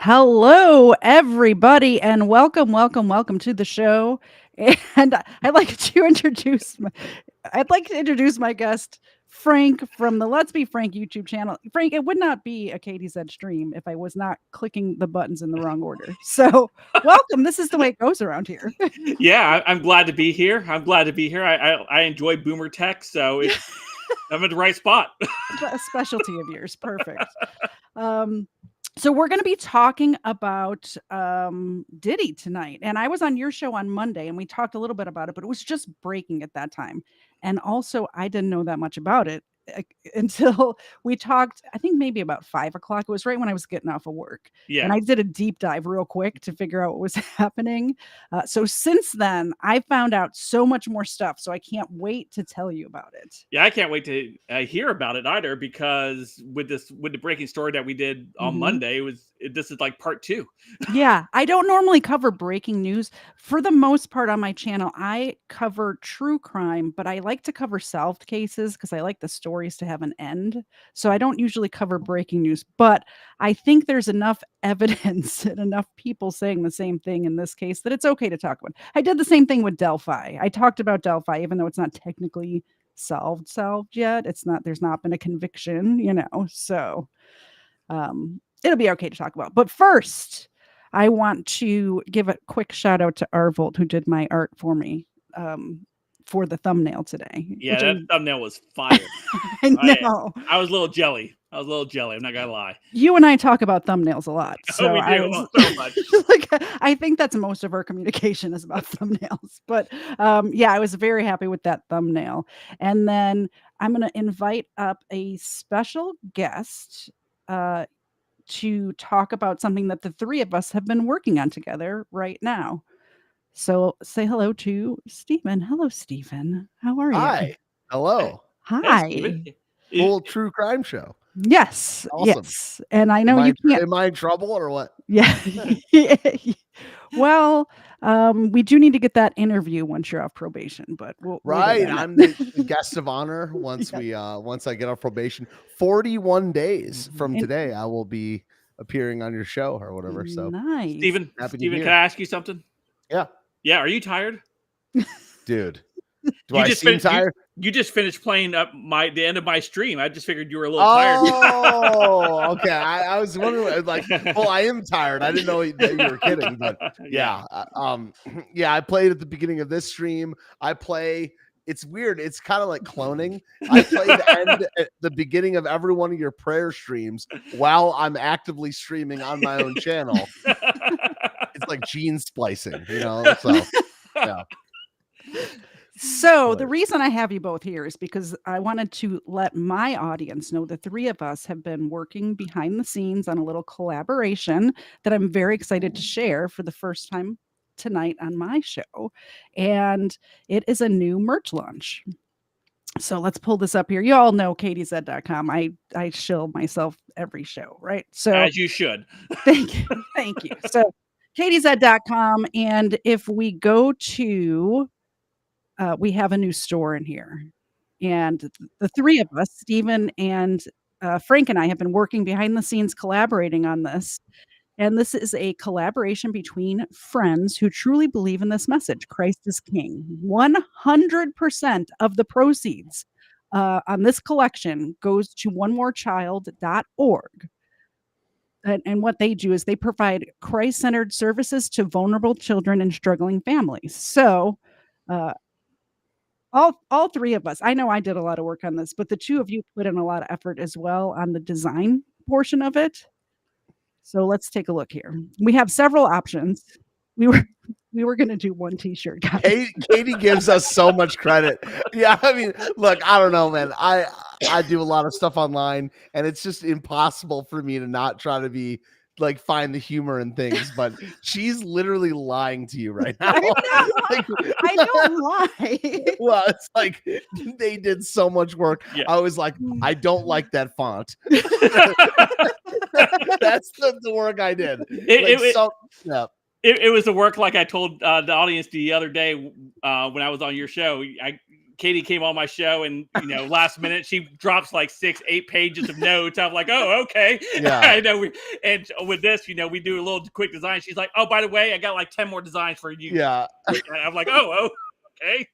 Hello, everybody, and welcome to the show. And I'd like to introduce my guest, Frank, from the Let's Be Frank YouTube channel. Frank, it would not be a Katie's Ed stream if I was not clicking the buttons in the wrong order. So, welcome. This is the way it goes around here. Yeah, I'm glad to be here. I enjoy boomer tech, so I'm in the right spot. A specialty of yours. Perfect. So we're going to be talking about Diddy tonight. And I was on your show on Monday and we talked a little bit about it, but it was just breaking at that time. And also, I didn't know that much about it until we talked, I think maybe about 5 o'clock. It was right when I was getting off of work. Yeah. And I did a deep dive real quick to figure out what was happening. So since then, I found out so much more stuff. So I can't wait to tell you about it. Yeah, I can't wait to hear about it either, because with the breaking story that we did on Monday, this is like part 2. Yeah, I don't normally cover breaking news. For the most part on my channel, I cover true crime, but I like to cover solved cases because I like the stories to have an end. So I don't usually cover breaking news, but I think there's enough evidence and enough people saying the same thing in this case that it's okay to talk about. I did the same thing with Delphi. I talked about Delphi, even though it's not technically solved yet. There's not been a conviction, so it'll be okay to talk about. But first, I want to give a quick shout out to Overruled, who did my art for me for the thumbnail today. Yeah, that thumbnail was fire. I know. I was a little jelly. I'm not gonna lie. You and I talk about thumbnails a lot. So we do so much. I think that's most of our communication is about thumbnails. But yeah, I was very happy with that thumbnail. And then I'm going to invite up a special guest to talk about something that the three of us have been working on together right now. So say hello to Stephen. Hello, Stephen. How are you? Hi. Hello. Hi. Full true crime show. Yes. Awesome. Yes. And I know you can't. Am I in trouble or what? Yeah. Well, we do need to get that interview once you're off probation, but right. I'm the guest of honor once once I get off probation. 41 days from today, I will be appearing on your show or whatever. So nice. Steven, can I ask you something? Yeah. Yeah. Are you tired? Dude. Do I seem tired? You just finished playing up the end of my stream. I just figured you were a little tired. Oh, okay. I was wondering, like, well, I am tired. I didn't know you were kidding, but yeah. Yeah, I played at the beginning of this stream. It's weird. It's kind of like cloning. I play the end at the beginning of every one of your prayer streams while I'm actively streaming on my own channel. It's like gene splicing, so yeah. So the reason I have you both here is because I wanted to let my audience know the three of us have been working behind the scenes on a little collaboration that I'm very excited to share for the first time tonight on my show. And it is a new merch launch. So let's pull this up here. You all know katiesed.com. I shill myself every show, right? So as you should. Thank you. Thank you. So katiesed.com. And if we go to we have a new store in here, and the three of us, Stephen and Frank and I, have been working behind the scenes collaborating on this. And this is a collaboration between friends who truly believe in this message: Christ is King. 100% of the proceeds on this collection goes to onemorechild.org. And what they do is they provide Christ-centered services to vulnerable children and struggling families. So all three of us, I know I did a lot of work on this, but the two of you put in a lot of effort as well on the design portion of it. So let's take a look here. We have several options. We were going to do one t-shirt, guys. Katie gives us so much credit. Yeah, I mean, look, I don't know, man. I do a lot of stuff online, and it's just impossible for me to not try to be like find the humor in things, but she's literally lying to you right now. I don't lie. Well, it's like they did so much work. Yeah. I was like, I don't like that font. That's the work I did. It was the work, like I told the audience the other day when I was on your show. Katie came on my show, and last minute she drops like 6-8 pages of notes. I'm like, oh, okay. Yeah. I know. And with this, we do a little quick design. She's like, oh, by the way, I got like 10 more designs for you. Yeah. I'm like, oh, okay.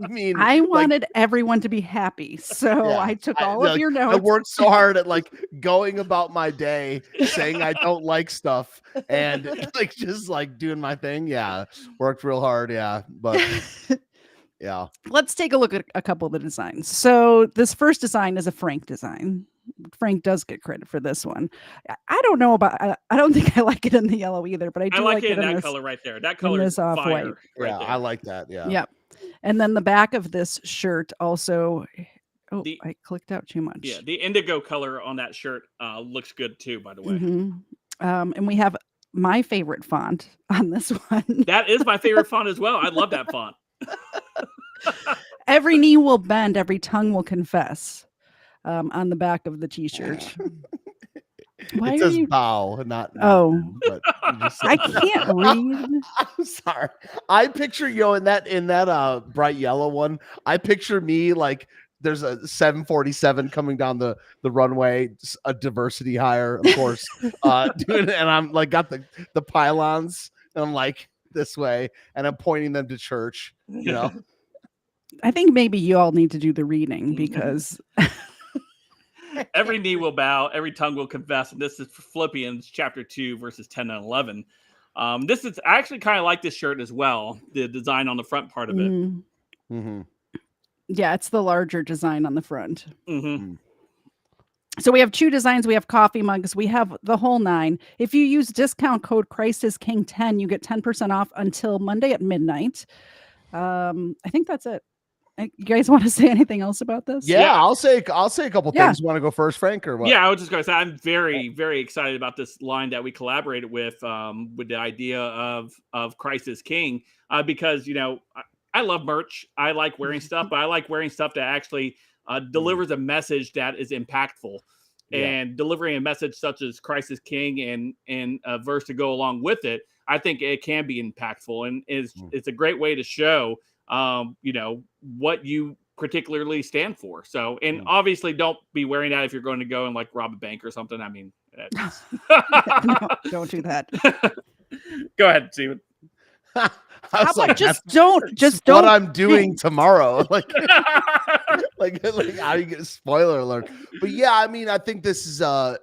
I mean, I wanted everyone to be happy, so I took all of your notes. I worked so hard at like going about my day, saying I don't like stuff, and like just like doing my thing. Yeah, worked real hard. Yeah, but yeah. Let's take a look at a couple of the designs. So this first design is a Frank design. Frank does get credit for this one. I don't know about. I don't think I like it in the yellow either, but I do like it in that this, color right there. That color is off fire. white. Right Yeah, there. I like that. Yeah. Yep. And then the back of this shirt also. Oh, I clicked out too much. Yeah, the indigo color on that shirt looks good too, by the way. And we have my favorite font on this one. That is my favorite font as well. I love that font. Every knee will bend, every tongue will confess. On the back of the t-shirt. Why it says bow, not but I can't read. I'm sorry. I picture in that bright yellow one. I picture me like there's a 747 coming down the runway, a diversity hire, of course. And I'm like got the pylons, and I'm like this way, and I'm pointing them to church. I think maybe you all need to do the reading because. Every knee will bow, every tongue will confess. And this is Philippians chapter 2, verses 10 and 11. This is I actually kind of like this shirt as well. The design on the front part of it. Mm-hmm. Yeah, it's the larger design on the front. Mm-hmm. So we have 2 designs. We have coffee mugs. We have the whole 9. If you use discount code Christ is King 10, you get 10% off until Monday at midnight. I think that's it. You guys want to say anything else about this? Yeah. I'll say a couple things. You want to go first, Frank, or what? Yeah, I was just going to say I'm very, very excited about this line that we collaborated with the idea of Christ is King, because I love merch. I like wearing stuff, but I like wearing stuff that actually delivers a message that is impactful. And delivering a message such as Christ is King and a verse to go along with it, I think it can be impactful, and it's a great way to show what you particularly stand for. So, and obviously don't be wearing that if you're going to go and like rob a bank or something. I mean, no, don't do that. Go ahead, Steven. How about just don't what I'm doing tomorrow. like how you get a spoiler alert. But yeah, I mean, I think this is a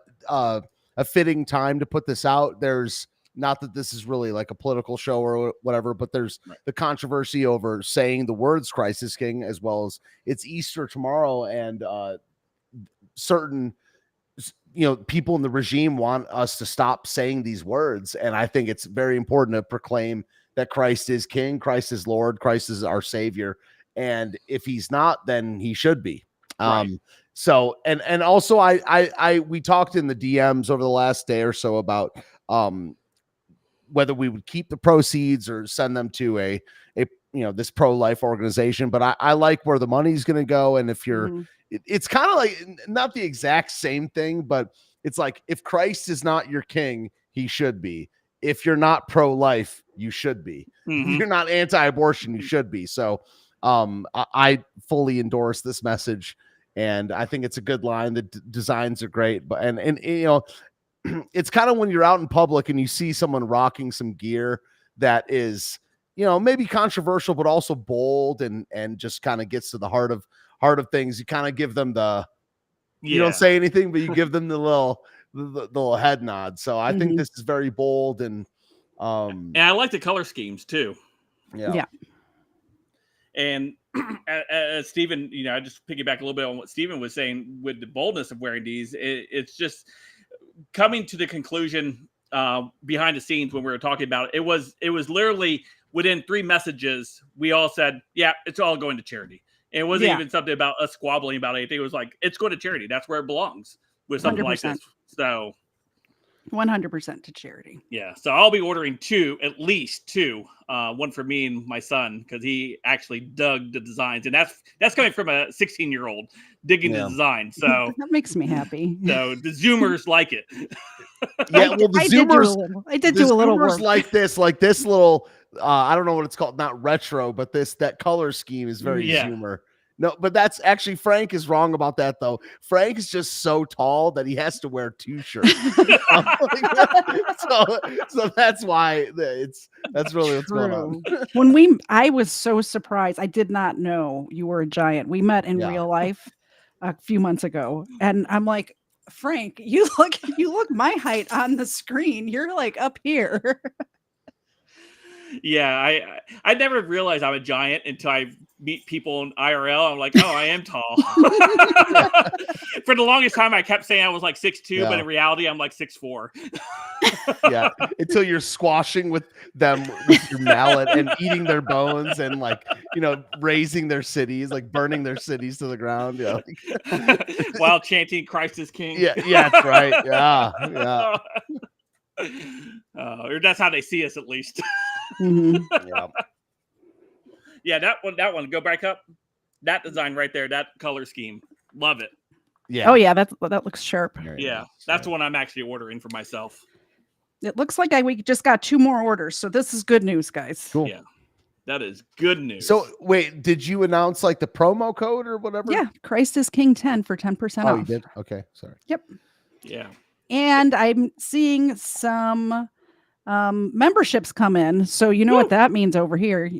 fitting time to put this out. There's not that this is really like a political show or whatever, but there's the controversy over saying the words Christ is King, as well as it's Easter tomorrow. And certain, people in the regime want us to stop saying these words. And I think it's very important to proclaim that Christ is King, Christ is Lord, Christ is our Savior. And if he's not, then he should be. So, and also we talked in the DMs over the last day or so about, whether we would keep the proceeds or send them to this pro-life organization. But I like where the money's going to go. And if you're, it's kind of like not the exact same thing, but it's like, if Christ is not your king, he should be. If you're not pro-life, you should be. If you're not anti-abortion, you should be. So I fully endorse this message, and I think it's a good line. The designs are great, but and it's kind of when you're out in public and you see someone rocking some gear that is, maybe controversial, but also bold and just kind of gets to the heart of things. You kind of give them you don't say anything, but you give them the little head nod. So I think this is very bold and I like the color schemes too. Yeah. And as Stephen, I just piggyback a little bit on what Stephen was saying with the boldness of wearing these. It's just coming to the conclusion behind the scenes when we were talking about it. It was literally within 3 messages, we all said, yeah, it's all going to charity. And it wasn't even something about us squabbling about anything. It was like, it's going to charity. That's where it belongs with something 100%. Like this. So 100% to charity. Yeah. So I'll be ordering at least 2, one for me and my son, because he actually dug the designs, and that's coming from a 16-year-old digging the design. So that makes me happy. So the Zoomers like it. Yeah. Well, the Zoomers, I did do a little work. like this little, I don't know what it's called, not retro, but that color scheme is very Zoomer. No, but that's actually Frank is wrong about that though. Frank is just so tall that he has to wear 2 shirts. So that's why that's really what's going on. I was so surprised. I did not know you were a giant. We met in real life a few months ago, and I'm like, Frank, you look my height on the screen. You're like up here. Yeah, I never realized I'm a giant until I meet people in IRL. I'm like, oh, I am tall. For the longest time, I kept saying I was like 6'2", but in reality, I'm like 6'4". Yeah, until you're squashing with them with your mallet and eating their bones and like, raising their cities, like burning their cities to the ground. Yeah, while chanting "Christ is King." Yeah, that's right. Yeah. Or that's how they see us, at least. Mm-hmm. Yeah, that one. Go back up. That design right there, that color scheme, love it. Yeah. Oh yeah, that looks sharp. Yeah, that's the one I'm actually ordering for myself. It looks like we just got 2 more orders, so this is good news, guys. Cool. Yeah, that is good news. So wait, did you announce like the promo code or whatever? Yeah, Christ is King 10 for 10% off. Oh, you did? Okay, sorry. Yep. Yeah. And I'm seeing some memberships come in, so you know what that means over here.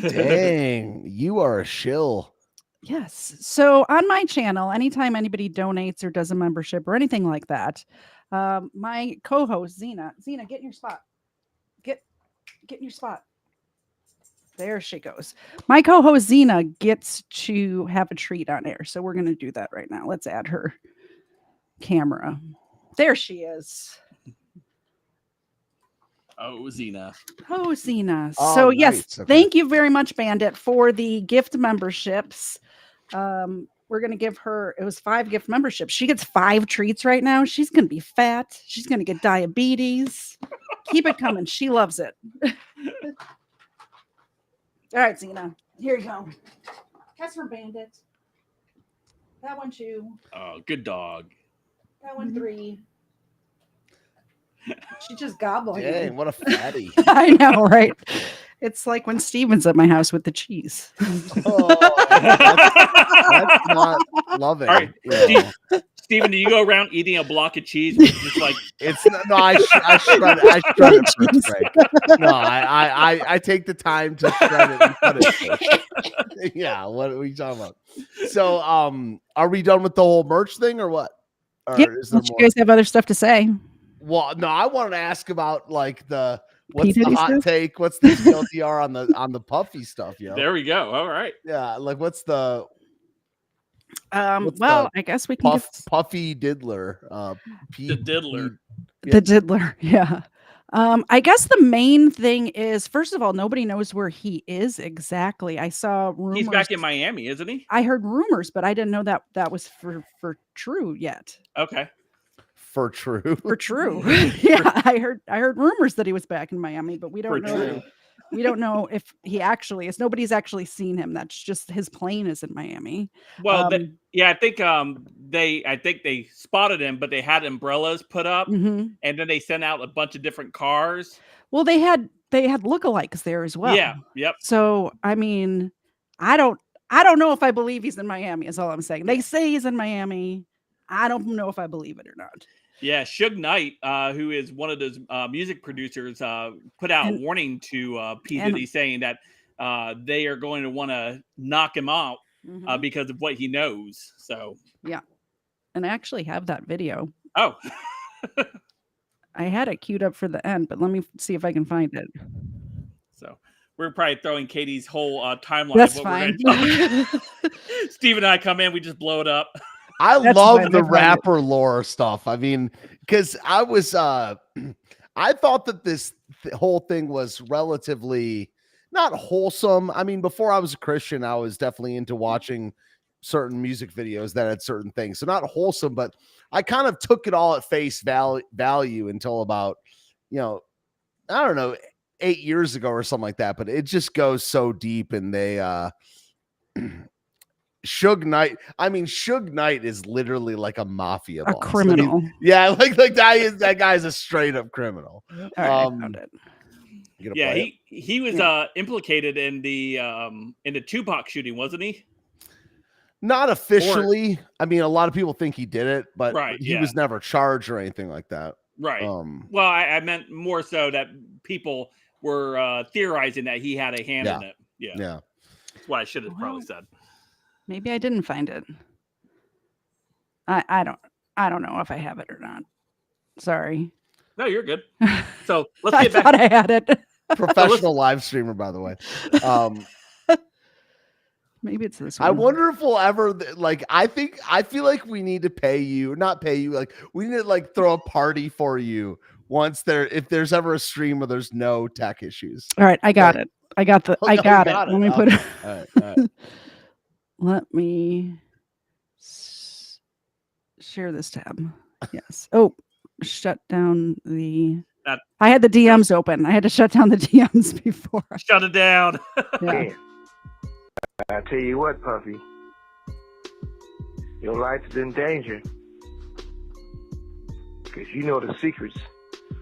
Dang, you are a shill. Yes. So on my channel, anytime anybody donates or does a membership or anything like that, my co-host Xena, get in your spot. Get in your spot. There she goes. My co-host Xena gets to have a treat on air, so we're going to do that right now. Let's add her camera. There she is. Oh, Xena. Oh, Xena. Oh, so nice. yes, Okay. Thank you very much, Bandit, for the gift memberships. We're going to give her, it was 5 gift memberships. She gets 5 treats right now. She's going to be fat. She's going to get diabetes. Keep it coming. She loves it. All right, Xena, here you go. That's from Bandit. That one 2. Oh, good dog. That one 3. She just gobbling. Dang, what a fatty. I know, right? It's like when Steven's at my house with the cheese. Oh, that's not loving. All right. Steven, do you go around eating a block of cheese with just like it's no, I shred it first, Frank. No, I take the time to shred it and cut it first. Yeah, what are we talking about? So are we done with the whole merch thing or what? Or is there more? You guys have other stuff to say? Well, no, I wanted to ask about like what's P. the hot stuff? take? What's the TLDR on the puffy stuff, yo? There we go. All right. Yeah, like what's the well, I guess we can puffy diddler. The diddler. The diddler, yeah. I guess the main thing is, first of all, nobody knows where he is exactly. I saw rumors. He's back in Miami, isn't he? I heard rumors, but I didn't know that was for true yet. Okay. For true. For true. Yeah, I heard rumors that he was back in Miami, but we don't know. True. We don't know if he actually is. Nobody's actually seen him. That's just his plane is in Miami. Well, I think they spotted him, but they had umbrellas put up, and then they sent out a bunch of different cars. Well, they had lookalikes there as well. Yeah. Yep. So I mean, I don't know if I believe he's in Miami. Is all I'm saying. They say he's in Miami. I don't know if I believe it or not. Yeah, Suge Knight, who is one of those music producers, put out a warning to P. Diddy saying that they are going to want to knock him out because of what he knows. So yeah, and I actually have that video. Oh, I had it queued up for the end, but let me see if I can find it. So we're probably throwing Katie's whole timeline. That's of what fine. We're Steve and I come in, we just blow it up. I love the rapper lore stuff. I mean, because I was, I thought that this whole thing was relatively not wholesome. I mean, before I was a Christian, I was definitely into watching certain music videos that had certain things. So not wholesome, but I kind of took it all at face value until about, I don't know, 8 years ago or something like that. But it just goes so deep, and they, Suge Knight. I mean, Suge Knight is literally like a mafia boss. Criminal. I mean, yeah, like that guy's a straight up criminal. All right, I found it. Yeah, he was implicated in the Tupac shooting, wasn't he? Not officially. I mean, a lot of people think he did it, but Right, he yeah. was never charged or anything like that. Right. Well, I meant more so that people were theorizing that he had a hand in it. Yeah. Yeah. That's what I should have probably said. Maybe I didn't find it. I don't know if I have it or not. Sorry. No, you're good. So let's I get back. thought I had it. Professional live streamer, by the way. Maybe it's this one. I wonder if we'll ever like. I feel like we need to pay you, not pay you. Like we need to like throw a party for you once if there's ever a stream where there's no tech issues. All right, I got it. I got it. Let me put it. All right. Let me share this tab. Yes. Oh, shut down the. I had the DMs open. I had to shut down the DMs before. Shut it down. Yeah. I tell you what, Puffy, your life is in danger because you know the secrets.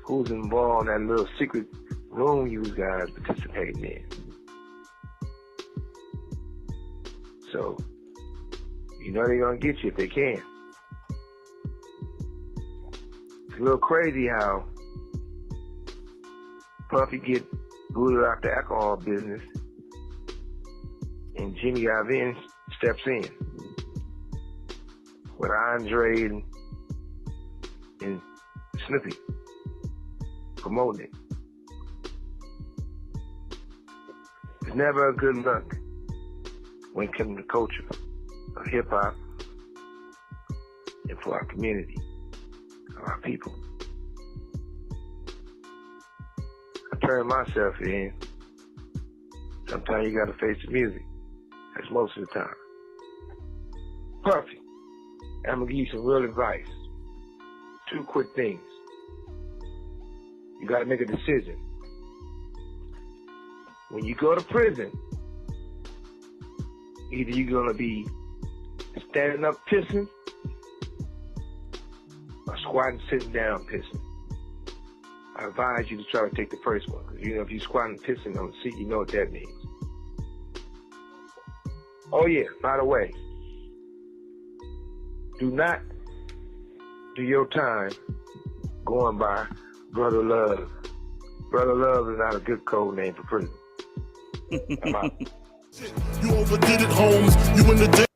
Who's involved in that little secret room you guys participating in? So you know they're gonna get you if they can. It's a little crazy how Puffy get booted out the alcohol business. And Jimmy Iovine steps in with Andre and Snoopy promoting it. It's never a good look when it comes to culture of hip hop and for our community, our people. I turn myself in. Sometimes you gotta face the music. That's most of the time. Puffy, I'm gonna give you some real advice. 2 quick things. You gotta make a decision. When you go to prison, either you're gonna be standing up pissing or squatting sitting down pissing. I advise you to try to take the first one, because you know if you're squatting pissing on the seat, you know what that means. Oh yeah, by the way, do not do your time going by Brother Love. Brother Love is not a good code name for prison. I'm out. You overdid it, Holmes. You in the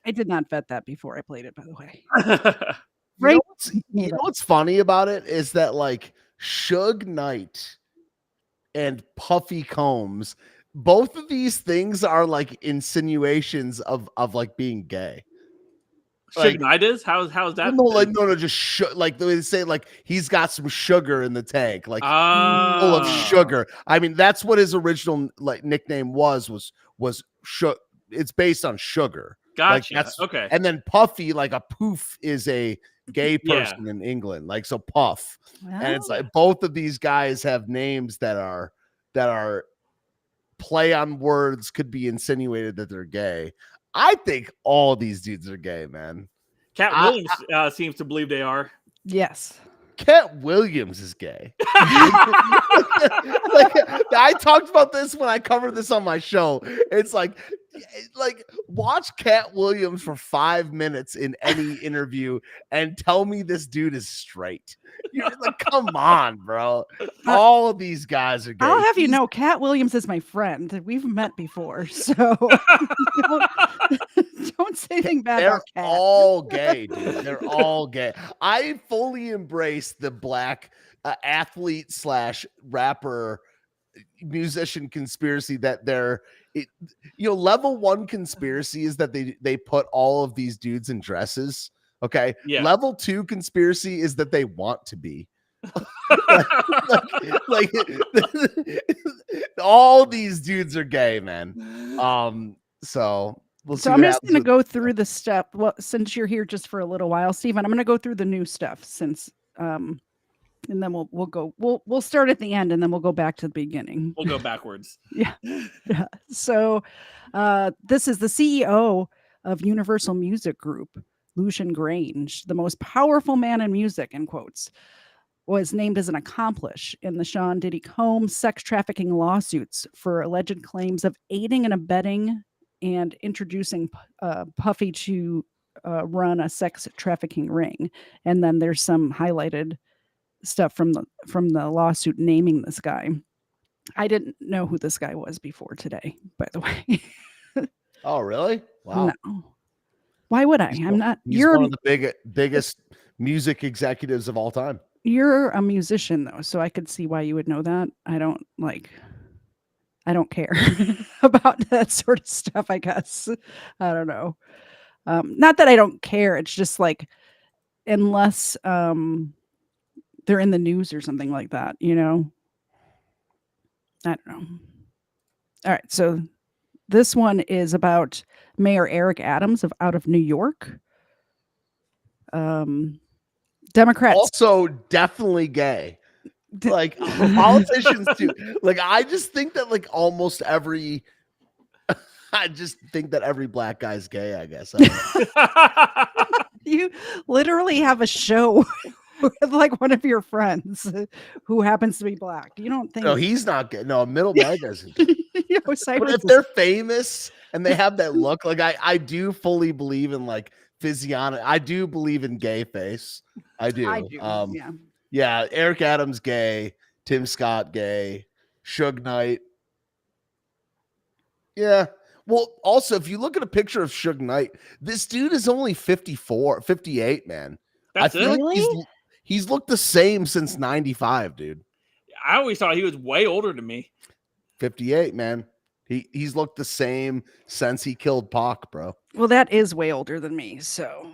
I did not vet that before I played it, by the way. You know what's funny about it is that like Suge Knight and Puffy Combs, both of these things are like insinuations of like being gay. Suge Knight is? How's that? No, just like the way they say, like he's got some sugar in the tank, like full of sugar. I mean, that's what his original like nickname was sugar. It's based on sugar. Gotcha. Like, that's okay. And then Puffy, like a poof, is a gay person in England, like so Puff. Wow. And it's like both of these guys have names that are play on words, could be insinuated that they're gay. I think all these dudes are gay, man. Cat Williams seems to believe they are. Yes. Cat Williams is gay. Like, I talked about this when I covered this on my show. It's like watch Cat Williams for 5 minutes in any interview and tell me this dude is straight. You're like, come on, bro. All of these guys are gay. I'll have you know, Cat Williams is my friend. We've met before, so don't say anything bad about Cat. They're all gay, dude. They're all gay. I fully embrace the black athlete / rapper musician conspiracy that level 1 conspiracy is that they put all of these dudes in dresses. Okay. Yeah. Level 2 conspiracy is that they want to be. like all these dudes are gay, man. So we'll see. So I'm just going to go through the stuff. Well, since you're here just for a little while, Steven, I'm going to go through the new stuff since and then we'll start at the end and then we'll go back to the beginning. We'll go backwards. Yeah. So this is the CEO of Universal Music Group, Lucian Grange, the most powerful man in music, in quotes, was named as an accomplice in the Sean Diddy Combs sex trafficking lawsuits for alleged claims of aiding and abetting and introducing Puffy to run a sex trafficking ring. And then there's some highlighted stuff from the lawsuit naming this guy. I didn't know who this guy was before today, by the way. Oh, really? Wow. No. Why would I? I'm not. He's one of the biggest music executives of all time. You're a musician though, so I could see why you would know that. I don't care about that sort of stuff, I guess. I don't know. Not that I don't care. It's just like, unless they're in the news or something like that, I don't know. All right. So this one is about Mayor Eric Adams out of New York. Democrats. Also definitely gay. Like politicians too. Like I just think that every black guy's gay, I guess. You literally have a show with like one of your friends who happens to be black. You don't think? No, he's not gay. No, middle black isn't. But if they're famous and they have that look, like I do fully believe in like physiognomy. I do believe in gay face. I do. Yeah. Yeah, Eric Adams gay, Tim Scott gay, Suge Knight. Yeah. Well, also, if you look at a picture of Suge Knight, this dude is only 54, 58, man. That's I feel it? like he's looked the same since 95, dude. I always thought he was way older than me. 58, man. He's looked the same since he killed Pac, bro. Well, that is way older than me, so.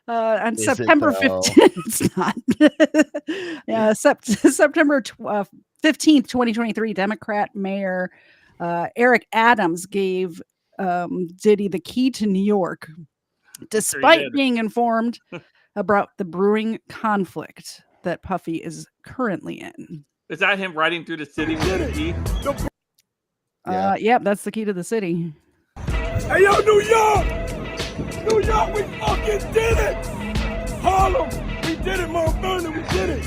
On Is September it, though? 15th, it's not. Yeah, September 15th, 2023, Democrat Mayor Eric Adams gave Diddy the key to New York, despite being informed about the brewing conflict that Puffy is currently in. Is that him riding through the city with a key? Yep, that's the key to the city. Hey, yo, New York! New York, we fucking did it! Harlem, we did it. Mount Vernon, we did it.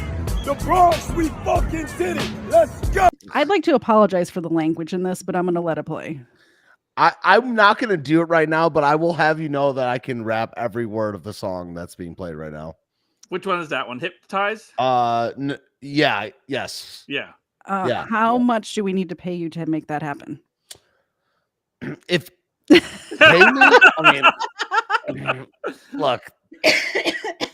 The Bronx, we fucking did it. Let's go! I'd like to apologize for the language in this, but I'm going to let it play. I'm not going to do it right now, but I will have you know that I can rap every word of the song that's being played right now. Which one is that one? Hypnotize? Yeah, yes. Yeah. How much do we need to pay you to make that happen? If pay me, I mean, look,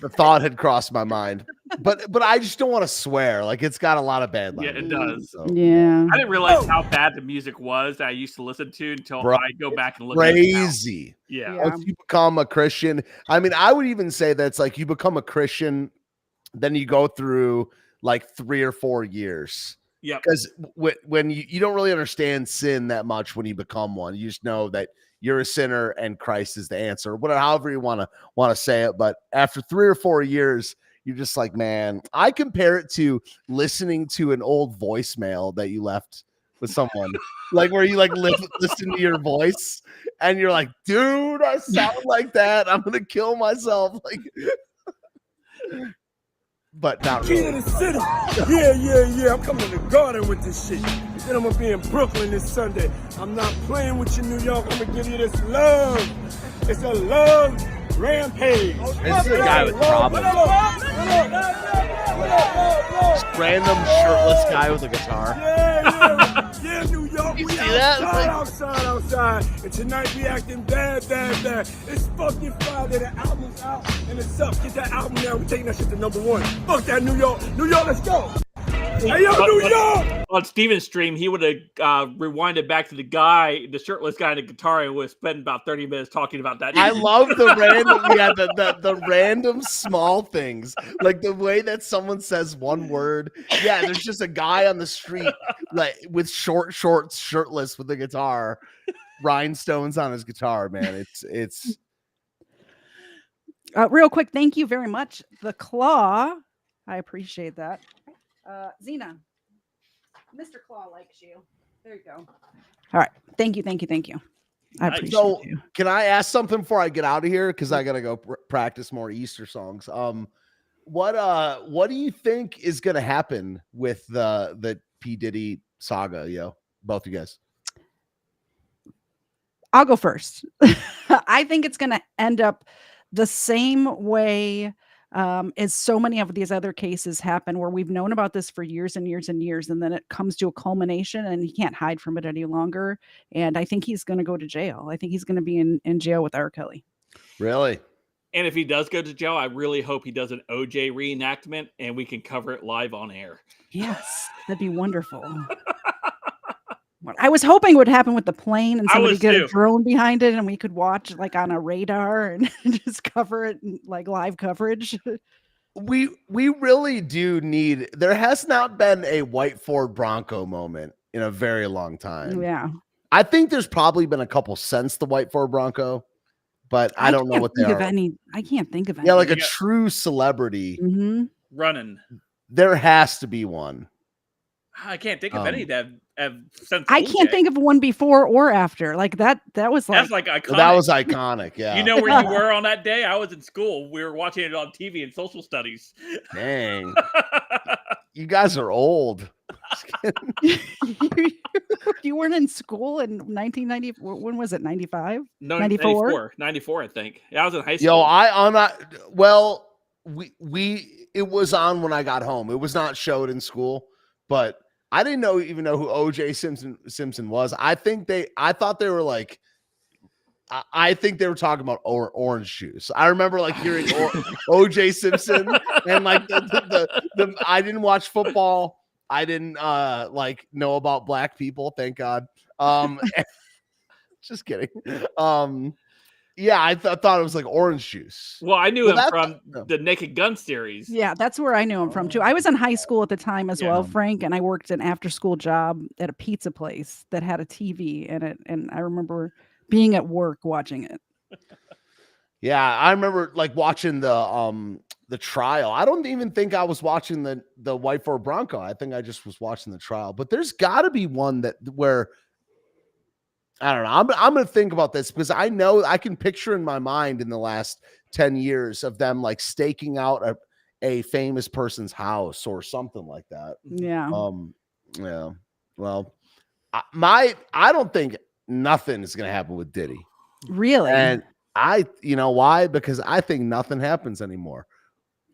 the thought had crossed my mind, but I just don't want to swear. Like it's got a lot of bad language. Yeah, it does. So. Yeah. I didn't realize how bad the music was that I used to listen to until I go back and look crazy. at it now. Yeah. Once you become a Christian, I mean, I would even say that's like you become a Christian, then you go through like 3 or 4 years. Yeah. Because when you don't really understand sin that much when you become one, you just know that you're a sinner and Christ is the answer, whatever, however you want to say it. But after 3 or 4 years, you're just like, man, I compare it to listening to an old voicemail that you left with someone, like where you like listen to your voice and you're like, dude, I sound like that. I'm gonna kill myself. Like, but not Key really. to the city. Yeah. I'm coming to the garden with this shit. Then I'm gonna be in Brooklyn this Sunday. I'm not playing with you, New York. I'm gonna give you this love. It's a love rampage. This is a guy with problems. Random shirtless guy with a guitar. Yeah, New York. You We see that? outside. And tonight we acting bad. It's fucking Friday. The album's out and it's up. Get that album now. We're taking that shit to #1. Fuck that, New York. New York, let's go. Hey, yo, New York! On Steven's stream, he would have rewinded back to the shirtless guy in the guitar, and would spend about 30 minutes talking about that. I love the random, the random small things, like the way that someone says one word. Yeah, there's just a guy on the street, like with short shorts, shirtless, with a guitar, rhinestones on his guitar. Man, it's. Real quick, thank you very much, The Claw. I appreciate that. Zena, Mr. Claw likes you. There you go. All right. Thank you. I appreciate you. Can I ask something before I get out of here? Because I gotta go practice more Easter songs. What do you think is gonna happen with the P. Diddy saga, both of you guys? I'll go first. I think it's going to end up the same way as so many of these other cases happen, where we've known about this for years and years and years, and then it comes to a culmination and he can't hide from it any longer. And I think he's going to go to jail. I think he's going to be in jail with R. Kelly. Really? And if he does go to jail, I really hope he does an OJ reenactment and we can cover it live on air. Yes, that'd be wonderful. I was hoping it would happen with the plane and somebody get a drone behind it and we could watch like on a radar and just cover it like live coverage. We really do need. There has not been a white Ford Bronco moment in a very long time. Yeah, I think there's probably been a couple since the white Ford Bronco, but I don't know what they are. I can't think of any. Yeah, like a true celebrity running. There has to be one. I can't think of any that have since. I can't think of one before or after. Like that was like that's like iconic. That was iconic. Yeah. You know where you were on that day? I was in school. We were watching it on TV in social studies. Dang. You guys are old. You weren't in school in 1990. When was it? 95? No, 94? 94, I think. Yeah, I was in high school. It was on when I got home. It was not showed in school, but I didn't even know who OJ Simpson was. I think they were like, I think they were talking about orange juice. I remember like hearing OJ Simpson and like the I didn't watch football. I didn't like know about black people, thank God. Just kidding. Yeah, I thought it was like orange juice. Well, I knew him from the Naked Gun series. Yeah, that's where I knew him from too. I was in high school at the time as well, Frank, and I worked an after-school job at a pizza place that had a TV in it, and I remember being at work watching it. Yeah, I remember like watching the trial. I don't even think I was watching the white Ford Bronco. I think I just was watching the trial. But there's got to be one where I don't know. I'm going to think about this because I know I can picture in my mind in the last 10 years of them like staking out a famous person's house or something like that. Yeah. Yeah. Well, I don't think nothing is going to happen with Diddy. Really? And you know why? Because I think nothing happens anymore.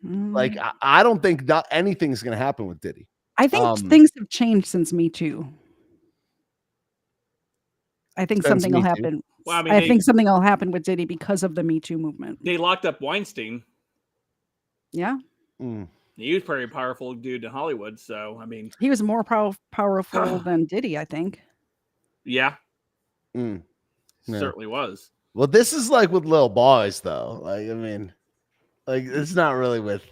Like, I don't think anything's going to happen with Diddy. I think things have changed since Me Too. I think something will happen. Well, I mean, I think something will happen with Diddy because of the Me Too movement. They locked up Weinstein. Yeah. He was a pretty powerful dude in Hollywood. So, I mean, he was more powerful than Diddy, I think. Yeah. Certainly was. Well, this is like with little boys, though. Like, I mean, like it's not really with.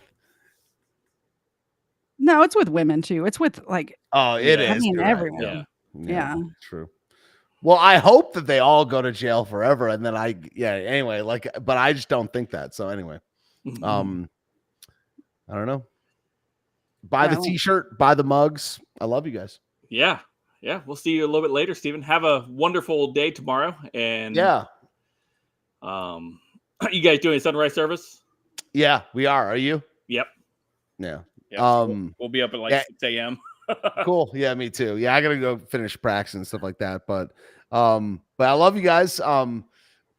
No, it's with women too. It's with like. Oh, it is. I mean, everyone. Yeah. True. Well, I hope that they all go to jail forever, and then anyway, like, but I just don't think that. So anyway, I don't know. Buy the t-shirt, buy the mugs. I love you guys. Yeah. Yeah. We'll see you a little bit later, Stephen. Have a wonderful day tomorrow. And you guys doing a sunrise service? Yeah, we are. Are you? Yep. Yeah. We'll be up at like 6 a.m. Cool. Yeah, me too. Yeah, I gotta go finish practice and stuff like that. But I love you guys.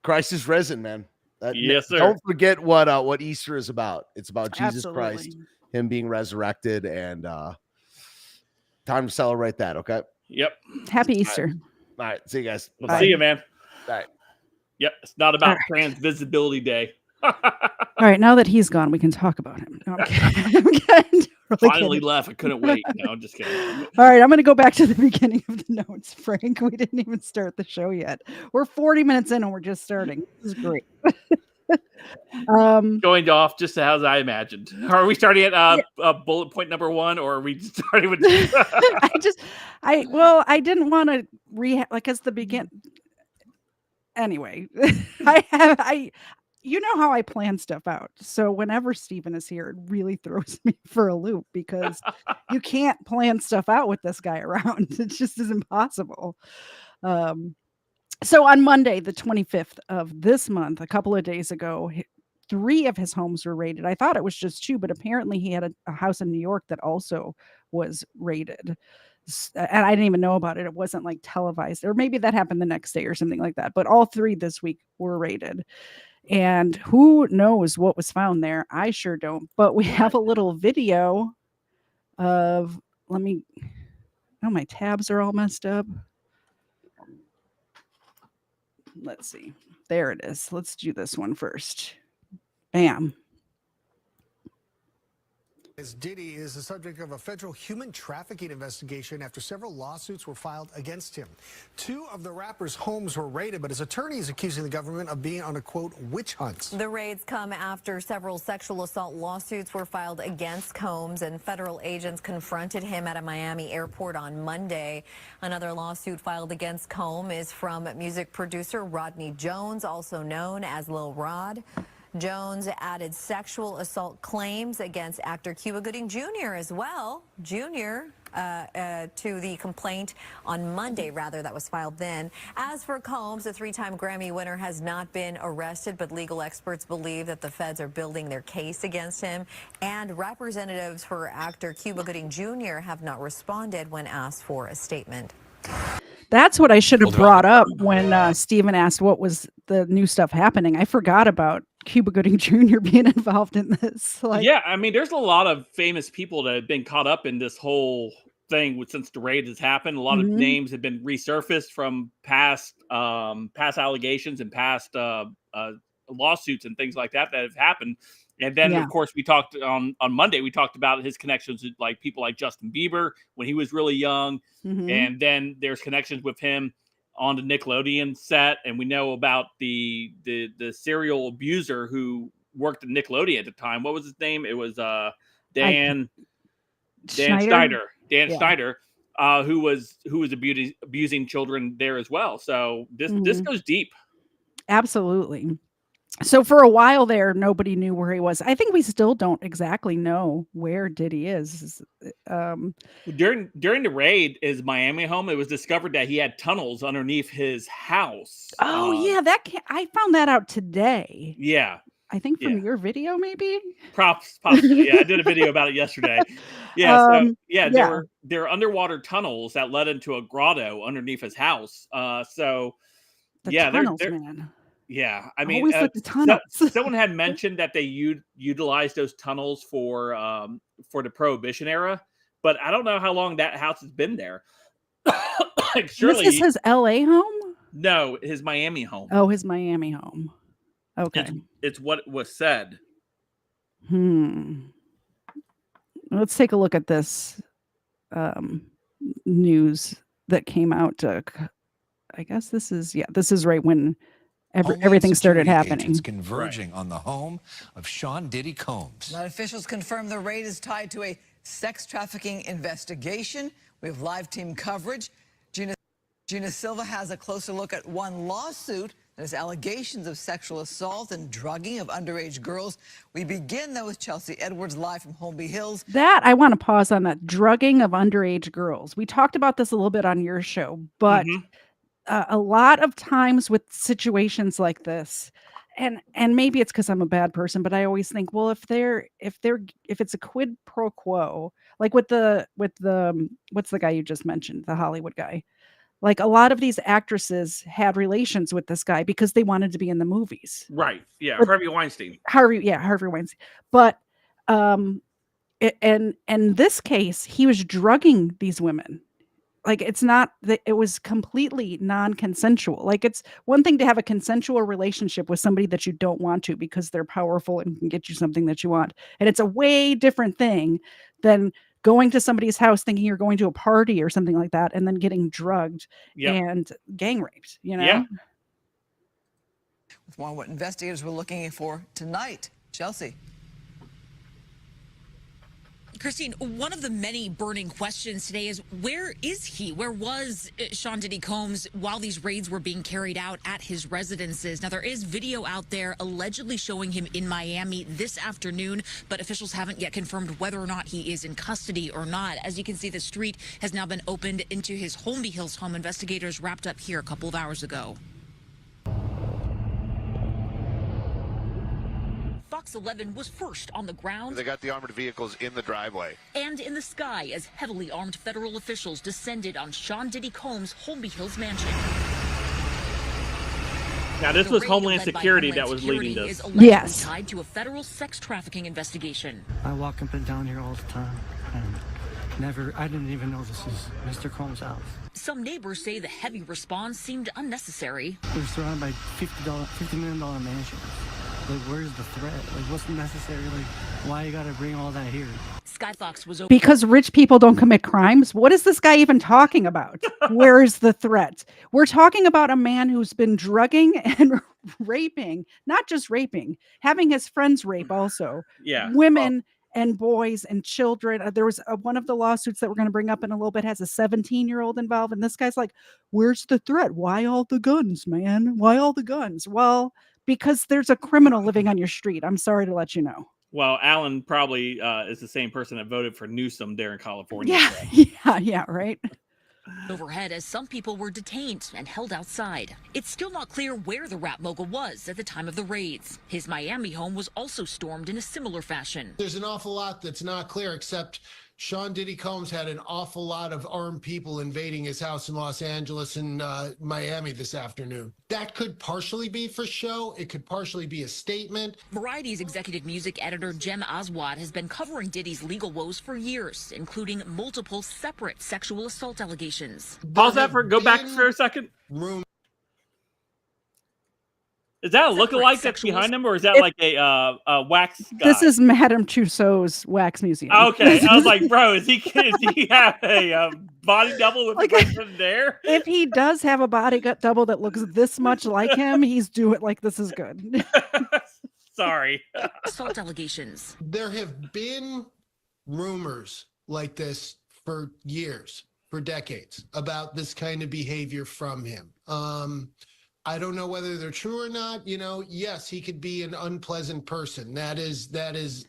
Christ is risen, man. Yes, sir. Don't forget what Easter is about. It's about Jesus Christ, him being resurrected, and time to celebrate that. Okay. Yep. Happy Easter. All right. See you guys. Bye. See you, man. All right. Yep. It's not about Trans Visibility Day. All right. Now that he's gone, we can talk about him. No, I'm kidding. Finally left. I couldn't wait. No, I'm just kidding. All right, I'm going to go back to the beginning of the notes, Frank. We didn't even start the show yet. We're 40 minutes in and we're just starting. This is great. Going off just as I imagined. Are we starting at bullet point number 1, or are we starting with? I didn't want to because the begin. Anyway, you know how I plan stuff out. So whenever Stephen is here, it really throws me for a loop because you can't plan stuff out with this guy around. It just is impossible. So on Monday, the 25th of this month, a couple of days ago, 3 of his homes were raided. I thought it was just 2, but apparently he had a house in New York that also was raided. And I didn't even know about it. It wasn't like televised, or maybe that happened the next day or something like that. But all 3 this week were raided. And who knows what was found there? I sure don't. But we have a little video of, let me, oh, my tabs are all messed up. Let's see. There it is. Let's do this one first. Bam. As Diddy is the subject of a federal human trafficking investigation after several lawsuits were filed against him. 2 of the rapper's homes were raided, but his attorney is accusing the government of being on a, quote, witch hunt. The raids come after several sexual assault lawsuits were filed against Combs, and federal agents confronted him at a Miami airport on Monday. Another lawsuit filed against Combs is from music producer Rodney Jones, also known as Lil Rod. Jones added sexual assault claims against actor Cuba Gooding Jr. as well. Jr. To the complaint on Monday, that was filed then. As for Combs, the 3-time Grammy winner has not been arrested, but legal experts believe that the feds are building their case against him. And representatives for actor Cuba Gooding Jr. have not responded when asked for a statement. That's what I should have brought up when Stephen asked what was the new stuff happening. I forgot about Cuba Gooding Jr. being involved in this. Yeah, I mean, there's a lot of famous people that have been caught up in this whole thing since the raid has happened. A lot of names have been resurfaced from past allegations and past lawsuits and things like that have happened. And then, of course, we talked on Monday, we talked about his connections with like people like Justin Bieber when he was really young. And then there's connections with him on the Nickelodeon set. And we know about the serial abuser who worked at Nickelodeon at the time. What was his name? It was Dan Schneider. Dan Schneider, who was abusing children there as well. So this goes deep. Absolutely. So for a while there, nobody knew where he was. I think we still don't exactly know where Diddy is. During the raid, his Miami home, it was discovered that he had tunnels underneath his house. Oh yeah, I found that out today. Yeah, I think from your video, maybe. Possibly. Yeah, I did a video about it yesterday. Yeah, there were underwater tunnels that led into a grotto underneath his house. Tunnels, man. Yeah, I mean, someone had mentioned that they utilized those tunnels for the Prohibition era, but I don't know how long that house has been there. Surely, this is his LA home? No, his Miami home. Oh, his Miami home. Okay, it's what was said. Let's take a look at this news that came out. I guess this is right when everything started happening. Converging on the home of Sean Diddy Combs. Now, officials confirm the raid is tied to a sex trafficking investigation. We have live team coverage. Gina Silva has a closer look at one lawsuit that has allegations of sexual assault and drugging of underage girls. We begin, though, with Chelsea Edwards live from Holmby Hills. That, I want to pause on that, drugging of underage girls. We talked about this a little bit on your show, but a lot of times with situations like this, and maybe it's because I'm a bad person, but I always think, well, if it's a quid pro quo, like with the what's the guy you just mentioned, the Hollywood guy, like a lot of these actresses had relations with this guy because they wanted to be in the movies. Right. Yeah. Harvey Weinstein. Harvey Weinstein. But in this case, he was drugging these women. Like, it's not that it was completely non-consensual. Like, it's one thing to have a consensual relationship with somebody that you don't want to because they're powerful and can get you something that you want. And it's a way different thing than going to somebody's house thinking you're going to a party or something like that and then getting drugged and gang raped, you know? Yeah. With more on what investigators were looking for tonight. Chelsea. Christine, one of the many burning questions today is, where is he? Where was Sean Diddy Combs while these raids were being carried out at his residences? Now, there is video out there allegedly showing him in Miami this afternoon, but officials haven't yet confirmed whether or not he is in custody or not. As you can see, the street has now been opened into his Holmby Hills home. Investigators wrapped up here a couple of hours ago. Fox 11 was first on the ground. They got the armored vehicles in the driveway. And in the sky as heavily armed federal officials descended on Sean Diddy Combs' Holmby Hills mansion. Now, this was Homeland Security that was leading this. Yes. Tied to a federal sex trafficking investigation. I walk up and down here all the time, and I didn't even know this is Mr. Combs' house. Some neighbors say the heavy response seemed unnecessary. We're surrounded by $50 million mansions. Like, where's the threat? Like, what's necessary? Like, why you gotta bring all that here? Skyfox was because rich people don't commit crimes. What is this guy even talking about? Where is the threat? We're talking about a man who's been drugging and raping, not just raping, having his friends rape also. Yeah. Women and boys and children. There was one of the lawsuits that we're going to bring up in a little bit has a 17-year-old involved. And this guy's like, where's the threat? Why all the guns, man? Why all the guns? Well, because there's a criminal living on your street. I'm sorry to let you know. Well, Alan probably is the same person that voted for Newsom there in California. Yeah, right. Overhead as some people were detained and held outside. It's still not clear where the rap mogul was at the time of the raids. His Miami home was also stormed in a similar fashion. There's an awful lot that's not clear, except Sean Diddy Combs had an awful lot of armed people invading his house in Los Angeles and Miami this afternoon. That could partially be for show. It could partially be a statement. Variety's executive music editor Jem Aswad has been covering Diddy's legal woes for years, including multiple separate sexual assault allegations. Pause that go back for a second. Is that a lookalike that's behind him, or is that like a wax guy? This is Madame Tussauds wax museum. Okay, I was like, bro, does he have a body double with the person there? If he does have a body double that looks this much like him, he's doing like this is good. Sorry. Assault allegations. There have been rumors like this for years, for decades, about this kind of behavior from him. I don't know whether they're true or not. You know, yes, he could be an unpleasant person. That is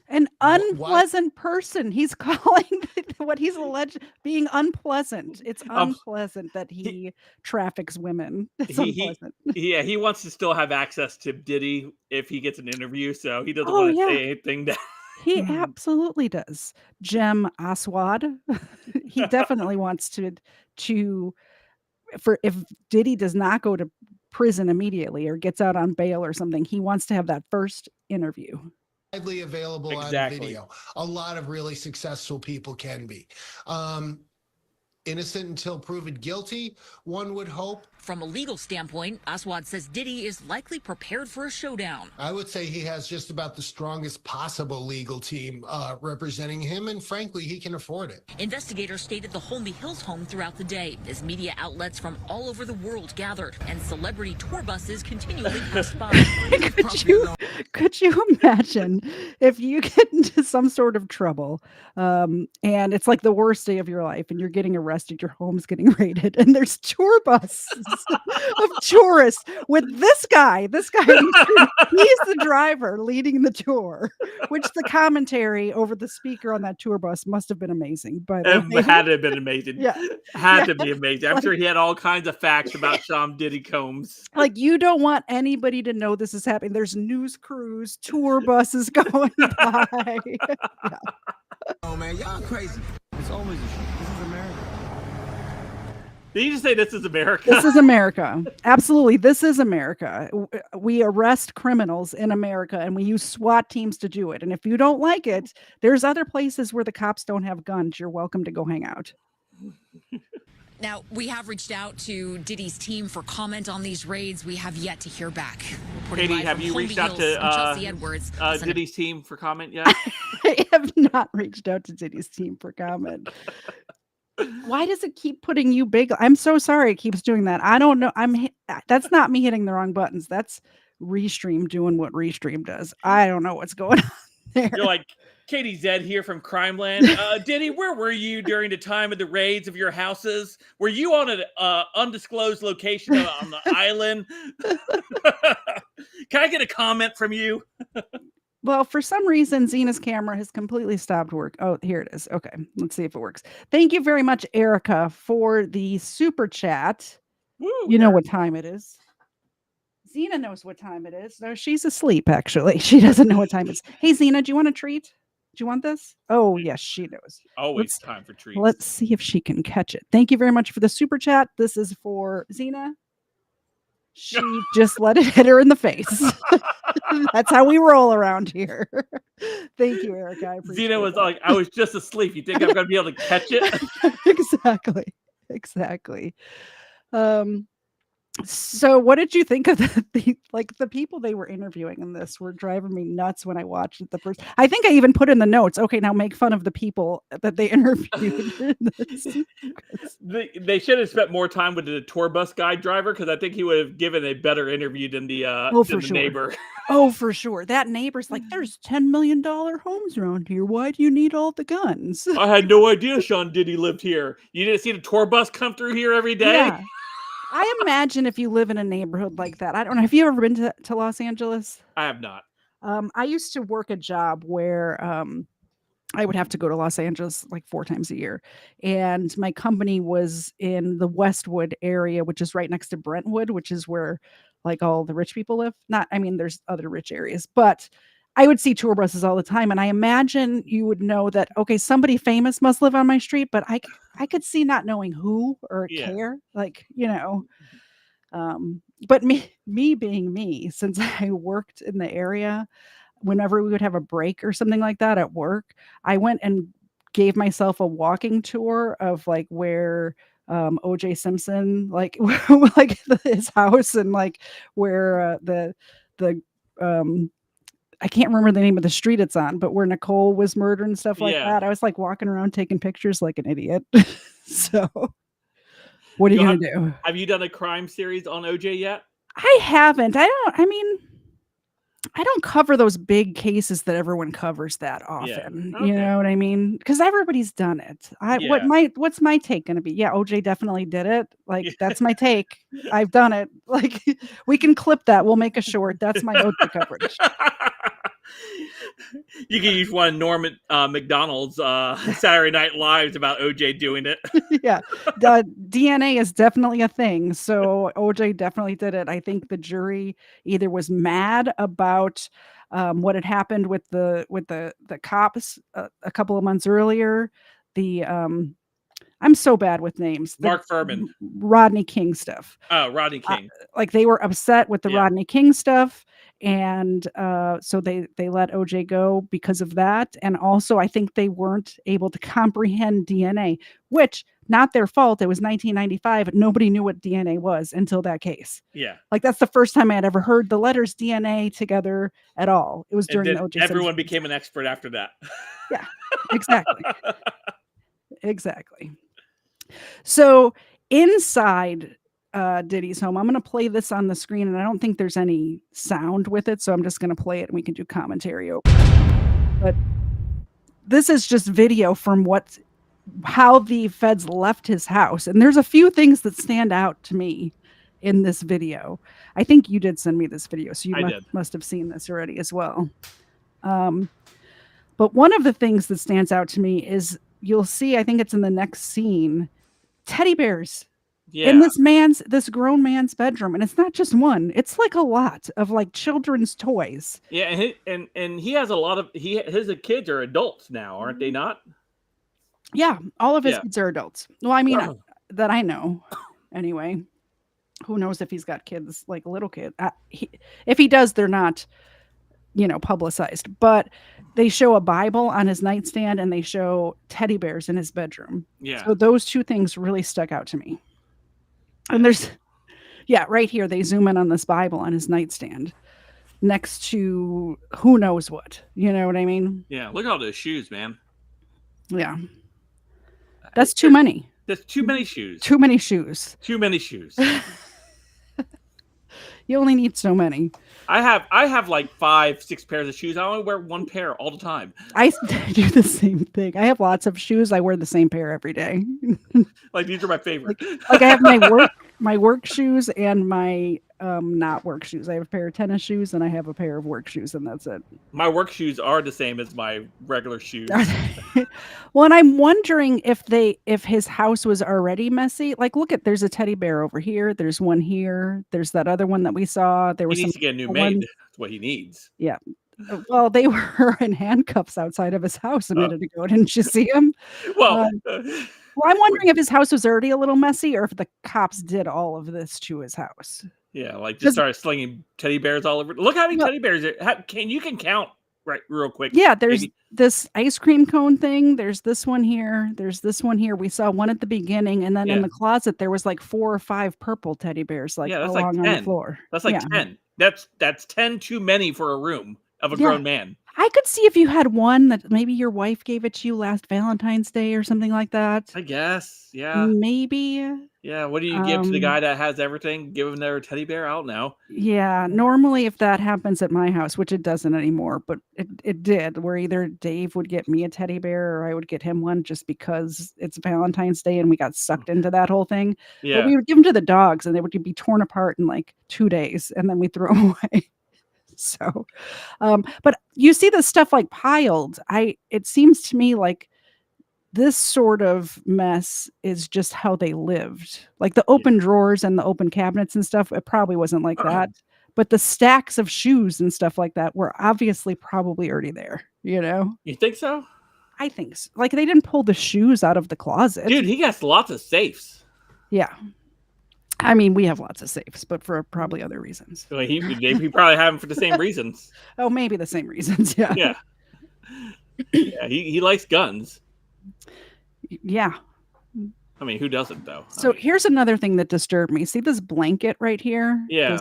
an unpleasant person. He's calling what he's alleged being unpleasant. It's unpleasant that he traffics women. It's unpleasant. He wants to still have access to Diddy if he gets an interview, so he doesn't want to say anything. He absolutely does. Jem Aswad. He definitely wants to for if Diddy does not go to prison immediately or gets out on bail or something, he wants to have that first interview. Widely available on video. A lot of really successful people can be. Innocent until proven guilty, one would hope. From a legal standpoint, Aswad says Diddy is likely prepared for a showdown. I would say he has just about the strongest possible legal team representing him, and frankly, he can afford it. Investigators stayed at the Holmby Hills home throughout the day as media outlets from all over the world gathered and celebrity tour buses continually passed by. Could you imagine if you get into some sort of trouble and it's like the worst day of your life and you're getting arrested, your home's getting raided, and there's tour buses of tourists with this guy, he's the driver leading the tour, which the commentary over the speaker on that tour bus must have been amazing. But it had to have been amazing. Had to be amazing. I'm like, sure he had all kinds of facts about Sean Diddy Combs. Like, you don't want anybody to know this is happening. There's news crews, tour buses going by. Oh man, y'all crazy. It's always a show. This is America. Did you just say this is America? This is America. Absolutely. This is America. We arrest criminals in America and we use SWAT teams to do it. And if you don't like it, there's other places where the cops don't have guns. You're welcome to go hang out. Now, we have reached out to Diddy's team for comment on these raids. We have yet to hear back. Katie, have you reached out to Diddy's team for comment yet? I have not reached out to Diddy's team for comment. Why does it keep putting you big? I'm so sorry it keeps doing that. I don't know. That's not me hitting the wrong buttons. That's Restream doing what Restream does. I don't know what's going on there. You're like, Katie Zed here from Crimeland. Diddy, where were you during the time of the raids of your houses? Were you on an undisclosed location on the island? Can I get a comment from you? Well, for some reason, Zena's camera has completely stopped work. Oh, here it is. Okay, let's see if it works. Thank you very much, Erica, for the super chat. Woo, you know what time it is. Xena knows what time it is. No, she's asleep, actually. She doesn't know what time it is. Hey, Xena, do you want a treat? Do you want this? Oh, yes, she knows. Always time for treats. Let's see if she can catch it. Thank you very much for the super chat. This is for Xena. She just let it hit her in the face. That's how we roll around here. Thank you, Erica. I appreciate Xena was that. like, I was just asleep. You think I'm going to be able to catch it? Exactly. So what did you think of the people they were interviewing in this were driving me nuts when I watched it the first. I think I even put in the notes, okay, now make fun of the people that they interviewed in this. They should have spent more time with the tour bus guide driver, because I think he would have given a better interview than the neighbor. Oh, for sure. That neighbor's like, there's $10 million homes around here. Why do you need all the guns? I had no idea Sean Diddy lived here. You didn't see the tour bus come through here every day? Yeah. I imagine if you live in a neighborhood like that. I don't know. Have you ever been to Los Angeles? I have not. I used to work a job where I would have to go to Los Angeles like 4 times a year. And my company was in the Westwood area, which is right next to Brentwood, which is where like all the rich people live. There's other rich areas, but I would see tour buses all the time. And I imagine you would know that, okay, somebody famous must live on my street, but I could see not knowing who or care, like, but me being me, since I worked in the area, whenever we would have a break or something like that at work, I went and gave myself a walking tour of like where OJ Simpson, like like his house, and like where the I can't remember the name of the street it's on, but where Nicole was murdered and stuff like that. I was like walking around taking pictures like an idiot. So what are you going to do? Have you done a crime series on OJ yet? I haven't. I don't cover those big cases that everyone covers that often. Yeah. Okay. You know what I mean? Because everybody's done it. What's my take going to be? Yeah, OJ definitely did it. Like, that's my take. I've done it. Like, we can clip that. We'll make a short. That's my OJ coverage. You can use one of Norman McDonald's Saturday Night Lives about OJ doing it. Yeah. DNA is definitely a thing. So OJ definitely did it. I think the jury either was mad about what had happened with the cops a couple of months earlier. I'm so bad with names. Mark Furman. Rodney King stuff. Oh, Rodney King. Like they were upset with the Rodney King stuff. And so they let OJ go because of that. And also, I think they weren't able to comprehend DNA, which not their fault. It was 1995. Nobody knew what DNA was until that case. Yeah. Like that's the first time I had ever heard the letters DNA together at all. It was during the OJ. Everyone became an expert after that. Yeah, exactly. Exactly. So inside Diddy's home, I'm going to play this on the screen, and I don't think there's any sound with it, so I'm just going to play it and we can do commentary over it. But this is just video from how the feds left his house, and there's a few things that stand out to me in this video. I think you did send me this video, so you must have seen this already as well. But one of the things that stands out to me is you'll see, I think it's in the next scene, teddy bears in this grown man's bedroom. And it's not just one, it's like a lot of like children's toys. Yeah. And he has a lot of, his kids are adults now, aren't they not? Yeah. All of his kids are adults. Well, I mean, that I know anyway. Who knows if he's got kids, like a little kid. If he does, they're not, publicized, but they show a Bible on his nightstand and they show teddy bears in his bedroom. Yeah. So those two things really stuck out to me. And right here, they zoom in on this Bible on his nightstand next to who knows what, you know what I mean? Yeah. Look at all those shoes, man. Yeah. That's too many. That's too many shoes. Too many shoes. Too many shoes. You only need so many. I have like 5-6 pairs of shoes. I only wear one pair all the time. I do the same thing. I have lots of shoes. I wear the same pair every day. Like these are my favorite. Like I have my work shoes and my not work shoes. I have a pair of tennis shoes and I have a pair of work shoes, and that's it. My work shoes are the same as my regular shoes. Well, and I'm wondering if his house was already messy. Like, look at there's a teddy bear over here. There's one here. There's that other one that we saw. There He was needs some to get a new other maid. ones. That's what he needs. Yeah. Well, they were in handcuffs outside of his house a minute ago. Didn't you see him? Well, Well, I'm wondering if his house was already a little messy or if the cops did all of this to his house. yeah, like just 'Cause- started slinging teddy bears all over. Look how many Well- teddy bears there. You can count right real quick. Yeah, there's maybe. this ice cream cone thing. There's this one here. There's this one here. We saw one at the beginning, and then in Yeah. the closet there was like 4 or 5 purple teddy bears like Yeah, that's along like on the 10. floor. That's like Yeah. 10. That's 10 too many for a room of a Yeah. grown man. I could see if you had one that maybe your wife gave it to you last Valentine's Day or something like that. I guess. Yeah. Maybe. Yeah. What do you give to the guy that has everything? Give him their teddy bear? I don't know. Yeah, normally if that happens at my house, which it doesn't anymore, but it did, where either Dave would get me a teddy bear or I would get him one just because it's Valentine's Day and we got sucked into that whole thing. But Yeah. we would give them to the dogs and they would be torn apart in like 2 days and then we throw them away. So, but you see this stuff like piled. It seems to me like this sort of mess is just how they lived. Like the open drawers and the open cabinets and stuff, it probably wasn't like that. But the stacks of shoes and stuff like that were obviously probably already there, you know? You think so? I think so. Like they didn't pull the shoes out of the closet. Dude, he has lots of safes. Yeah. I mean, we have lots of safes, but for probably other reasons. Well, he probably have them for the same reasons. Oh, maybe the same reasons. Yeah. Yeah. Yeah, he likes guns. Yeah. I mean, who doesn't though? So here's another thing that disturbed me. See this blanket right here? Yeah.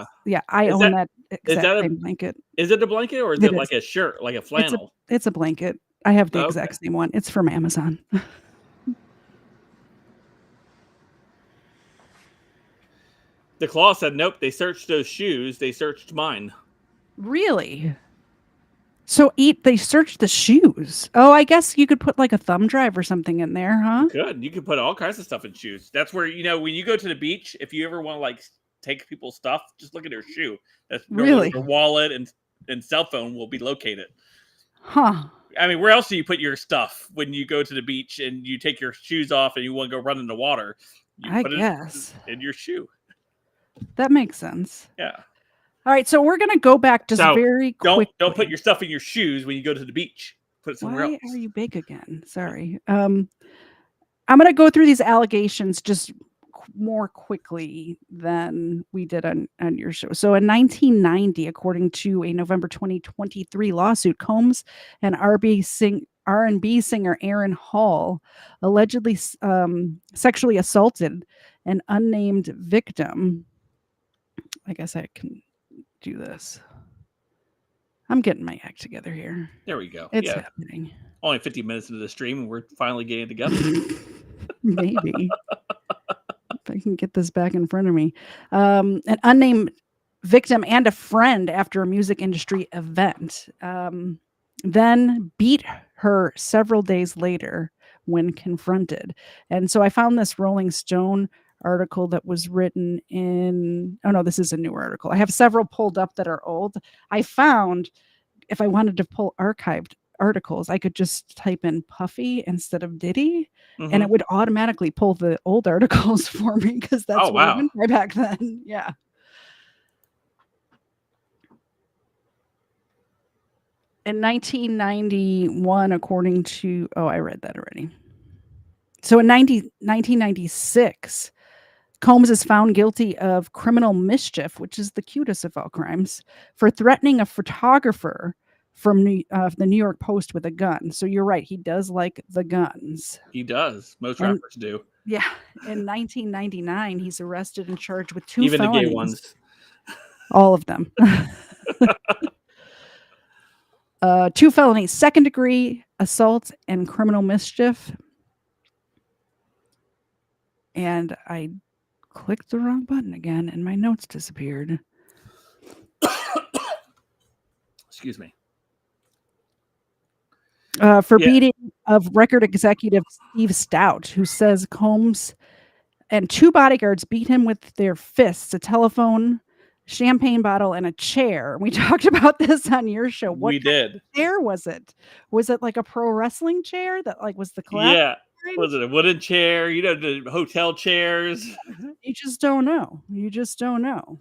I Is own that- that is exact that a- same blanket. Is it a blanket or is It it is. like a shirt, like a flannel? It's a blanket. I have the Oh, exact okay. same one. It's from Amazon. The claw said, nope, they searched those shoes. They searched mine. Really? So they searched the shoes. Oh, I guess you could put like a thumb drive or something in there, huh? Good. You could put all kinds of stuff in shoes. That's where, when you go to the beach, if you ever want to like take people's stuff, just look at their shoe. That's normally Really? where their wallet and cell phone will be located. Huh. I mean, where else do you put your stuff when you go to the beach and you take your shoes off and you want to go run in the water? You I put guess. it in your shoe. That makes sense. Yeah. All right, so we're gonna go back just So, very quick. Don't put your stuff in your shoes when you go to the beach. Put it somewhere Why else. are you big again? Sorry. I'm gonna go through these allegations just more quickly than we did on your show. So in 1990, according to a November 2023 lawsuit, Combs and R&B singer Aaron Hall allegedly sexually assaulted an unnamed victim. I guess I can do this. I'm getting my act together here. There we go. It's Yeah. happening. Only 50 minutes into the stream and we're finally getting together. Maybe. If I can get this back in front of me. An unnamed victim and a friend after a music industry event then beat her several days later when confronted. And so I found this Rolling Stone article that was written in, oh no, this is a new article. I have several pulled up that are old. I found if I wanted to pull archived articles, I could just type in Puffy instead of Diddy, and it would automatically pull the old articles for me because that's Oh, what I wow. went by back then. Yeah. In 1991, according to, I read that already. So in 1996, Combs is found guilty of criminal mischief, which is the cutest of all crimes, for threatening a photographer from the New York Post with a gun. So you're right. He does like the guns. He does. Most And- rappers do. Yeah. In 1999, he's arrested and charged with 2 Even felonies. the gay ones. All of them. 2 felonies, second-degree assault and criminal mischief. And I clicked the wrong button again, and my notes disappeared. Excuse me. For Yeah. beating of record executive Steve Stout, who says Combs and 2 bodyguards beat him with their fists, a telephone, champagne bottle, and a chair. We talked about this on your show. What We kind did. of chair was it? Was it like a pro wrestling chair that like was the collapse? Yeah. Was it a wooden chair? You know, the hotel chairs. You just don't know. You just don't know.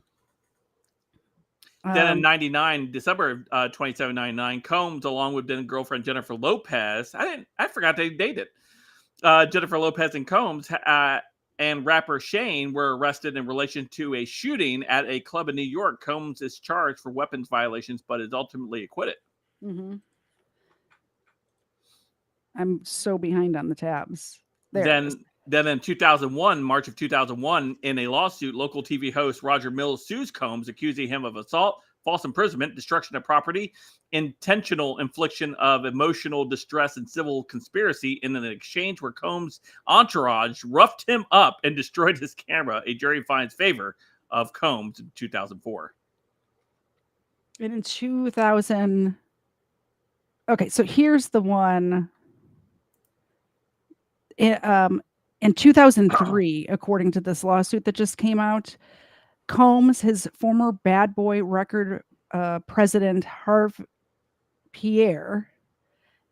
Then in 99, December 27, 99, Combs, along with then girlfriend Jennifer Lopez, I forgot they dated. Jennifer Lopez and Combs and rapper Shane were arrested in relation to a shooting at a club in New York. Combs is charged for weapons violations, but is ultimately acquitted. Mm-hmm. I'm so behind on the tabs. There it is. Then in 2001, March of 2001, in a lawsuit, local TV host Roger Mills sues Combs, accusing him of assault, false imprisonment, destruction of property, intentional infliction of emotional distress, and civil conspiracy in an exchange where Combs' entourage roughed him up and destroyed his camera. A jury finds favor of Combs in 2004. And in 2000... Okay, so here's the one. In 2003, according to this lawsuit that just came out, Combs, his former Bad Boy record president, Harv Pierre,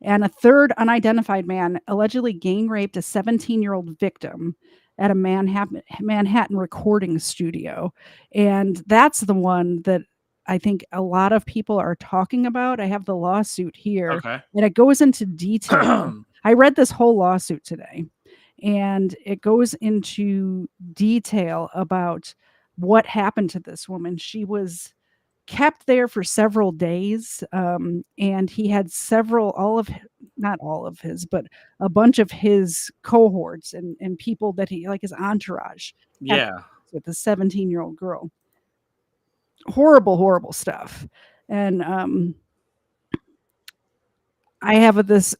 and a third unidentified man allegedly gang raped a 17-year-old victim at a Manhattan recording studio. And that's the one that I think a lot of people are talking about. I have the lawsuit here, Okay. and it goes into detail. I read this whole lawsuit today, and it goes into detail about what happened to this woman. She was kept there for several days, and he had not all of his, but a bunch of his cohorts and people that he, like his entourage, had Yeah. with a 17-year-old girl. Horrible, horrible stuff. And I have this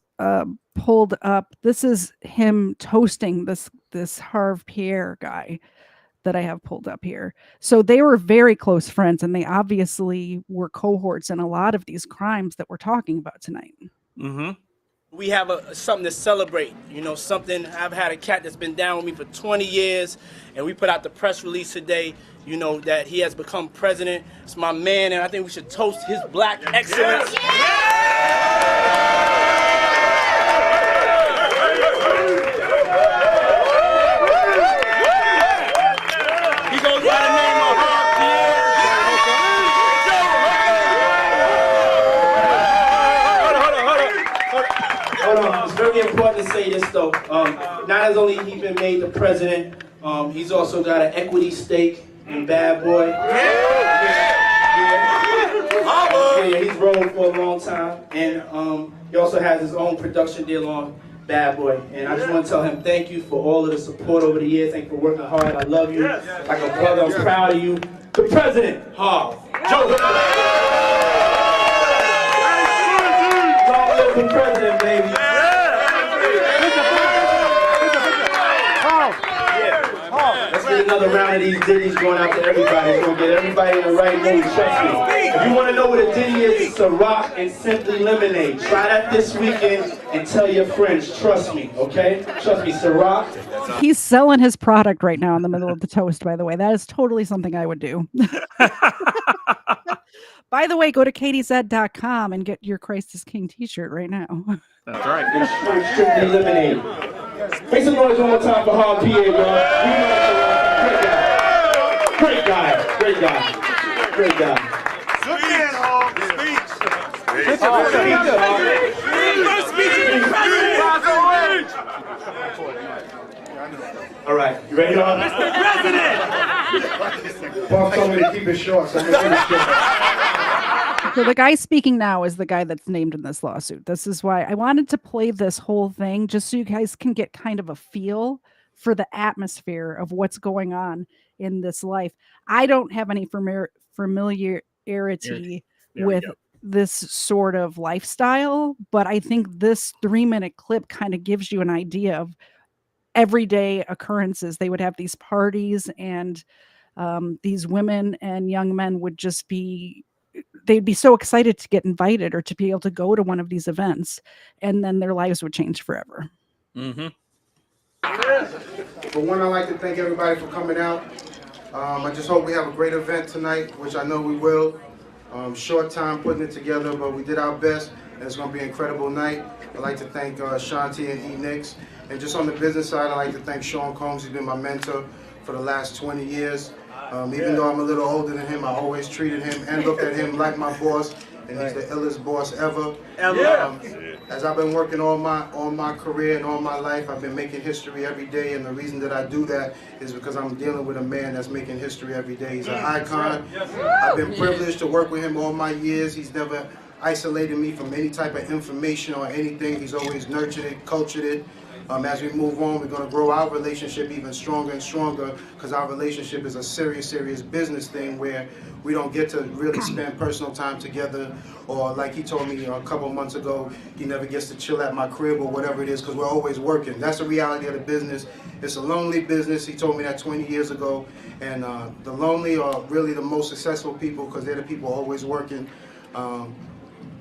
pulled up. This is him toasting this Harv Pierre guy that I have pulled up here. So they were very close friends, and they obviously were cohorts in a lot of these crimes that we're talking about tonight. Mm-hmm. We have something to celebrate, you know, something. I've had a cat that's been down with me for 20 years, and we put out the press release today, you know, that he has become president. It's my man, and I think we should toast his black excellence. He goes by the name of Harv Pierre. Hold on. It's very important to say this, though. Not as only he been made the president, he's also got an equity stake in Bad Boy. Yeah, he's rolled for a long time, and he also has his own production deal on Bad Boy. And I just want to tell him thank you for all of the support over the years. Thank you for working hard. I love you like a brother. I'm proud of you. The president, Harv. Joe. Long live the president, baby. Let's get another round of these ditties going out to everybody. It's going to get everybody in the right mood. Trust me. If you want to know what a ditty is, it's Ciroc and Simply Lemonade. Try that this weekend and tell your friends. Trust me, okay? Trust me, Ciroc. He's selling his product right now in the middle of the toast, by the way. That is totally something I would do. By the way, go to katiezed.com and get your Christ is King t-shirt right now. That's right. Strictly Lemonade. Make some noise one more time for Harv Pierre, bro. Great guy. Great guy. Great guy. All right, you ready, Harv? Mr. President! Boss told me to keep it short, so I'm going to keep it short. So the guy speaking now is the guy that's named in this lawsuit. This is why I wanted to play this whole thing, just so you guys can get kind of a feel for the atmosphere of what's going on in this life. I don't have any familiarity with this sort of lifestyle, but I think this 3-minute clip kind of gives you an idea of everyday occurrences. They would have these parties, and these women and young men would just they'd be so excited to get invited or to be able to go to one of these events, and then their lives would change forever. Mm-hmm. For one, I'd like to thank everybody for coming out. I just hope we have a great event tonight, which I know we will. Short time putting it together, but we did our best, and it's going to be an incredible night. I'd like to thank Shanti and E. Nicks. And just on the business side, I'd like to thank Sean Combs. He's been my mentor for the last 20 years. Even though I'm a little older than him, I always treated him and looked at him like my boss, and he's the illest boss ever. As I've been working all my career and all my life, I've been making history every day, and the reason that I do that is because I'm dealing with a man that's making history every day. He's an icon. I've been privileged to work with him all my years. He's never isolated me from any type of information or anything. He's always nurtured it, cultured it. As we move on, we're going to grow our relationship even stronger and stronger, because our relationship is a serious business thing where we don't get to really spend personal time together, or like he told me a couple months ago, he never gets to chill at my crib or whatever it is, because we're always working. That's the reality of the business. It's a lonely business. He told me that 20 years ago, and the lonely are really the most successful people, because they're the people always working.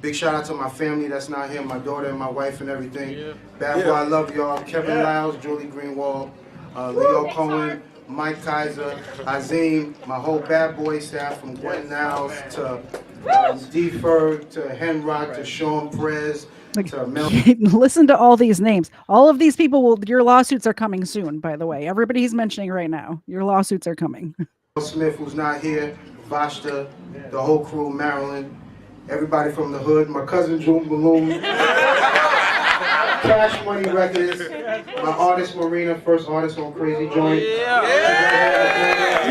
Big shout out to my family that's not here, my daughter and my wife and everything. Bad Boy, I love y'all. Kevin Lyles, Julie Greenwald, Leo Cohen, Mike Kaiser, Azim, my whole Bad Boy staff, from Gwen Niles to D. Ferg to Henrock to Sean Perez to Mel. Listen to all these names. All of these people your lawsuits are coming soon, by the way. Everybody he's mentioning right now, your lawsuits are coming. Smith, who's not here, Vashta, the whole crew, Maryland. Everybody from the hood, my cousin June Balloon, Cash Money Records, my artist Marina, first artist on Crazy Joint. All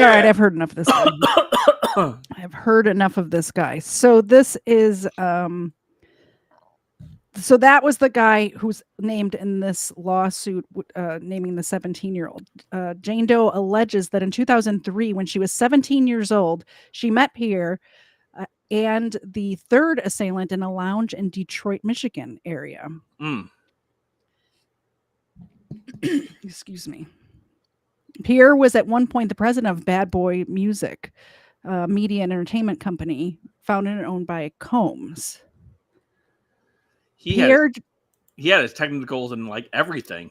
right, I've heard enough of this guy. I've heard enough of this guy. So this is, so that was the guy who's named in this lawsuit, naming the 17-year-old. Jane Doe alleges that in 2003, when she was 17 years old, she met Pierre and the third assailant in a lounge in Detroit, Michigan area. Excuse me. Pierre was at one point the president of Bad Boy Music, media and entertainment company founded and owned by Combs. He had his technicals and like everything.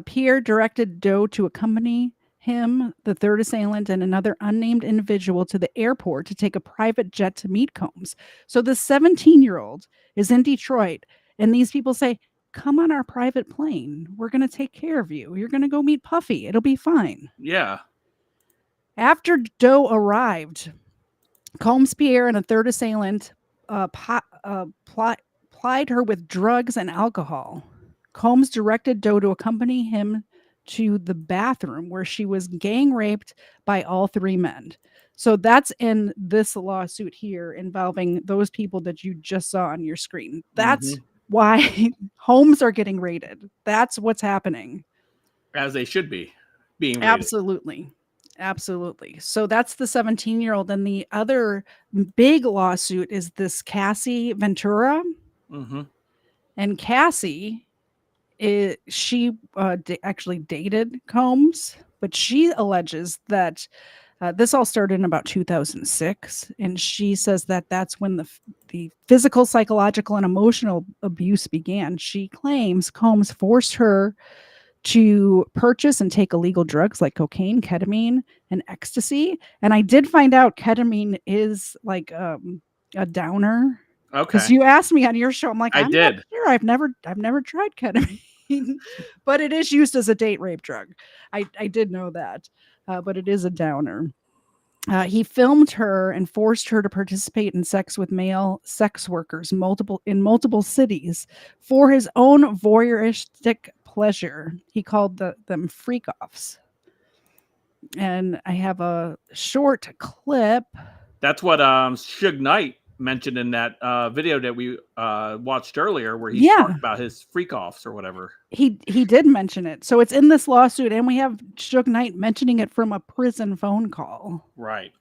Pierre directed Doe to accompany him, the third assailant, and another unnamed individual to the airport to take a private jet to meet Combs. So the 17-year-old is in Detroit, and these people say, come on our private plane. We're going to take care of you. You're going to go meet Puffy. It'll be fine. Yeah. After Doe arrived, Combs, Pierre, and a third assailant plied her with drugs and alcohol. Combs directed Doe to accompany him to the bathroom where she was gang raped by all three men. So that's in this lawsuit here involving those people that you just saw on your screen. That's why homes are getting raided. That's what's happening. As they should be being raided. Absolutely. So that's the 17-year-old. And the other big lawsuit is this Cassie Ventura. And Cassie, she actually dated Combs, but she alleges that this all started in about 2006, and she says that that's when the physical, psychological, and emotional abuse began. She claims Combs forced her to purchase and take illegal drugs like cocaine, ketamine, and ecstasy. And I did find out ketamine is like a downer. Okay. Because you asked me on your show, I'm like, I'm did. not sure. I've never tried ketamine, but it is used as a date rape drug. I did know that, but it is a downer. He filmed her and forced her to participate in sex with male sex workers in multiple cities for his own voyeuristic pleasure. He called them freak-offs. And I have a short clip. That's what Suge Knight mentioned in that video that we watched earlier, where he talked about his freak-offs or whatever. He did mention it. So it's in this lawsuit, and we have Suge Knight mentioning it from a prison phone call. Right.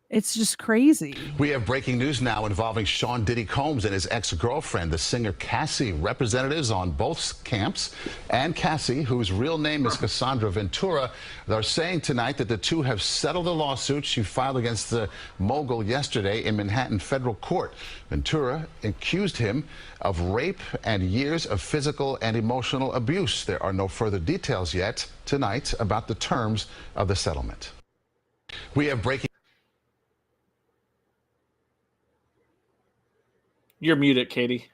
It's just crazy. We have breaking news now involving Sean Diddy Combs and his ex-girlfriend, the singer Cassie. Representatives on both camps and Cassie, whose real name is Cassandra Ventura, are saying tonight that the two have settled a lawsuit she filed against the mogul yesterday in Manhattan federal court. Ventura accused him of rape and years of physical and emotional abuse. There are no further details yet tonight about the terms of the settlement. We have breaking. You're muted, Katie.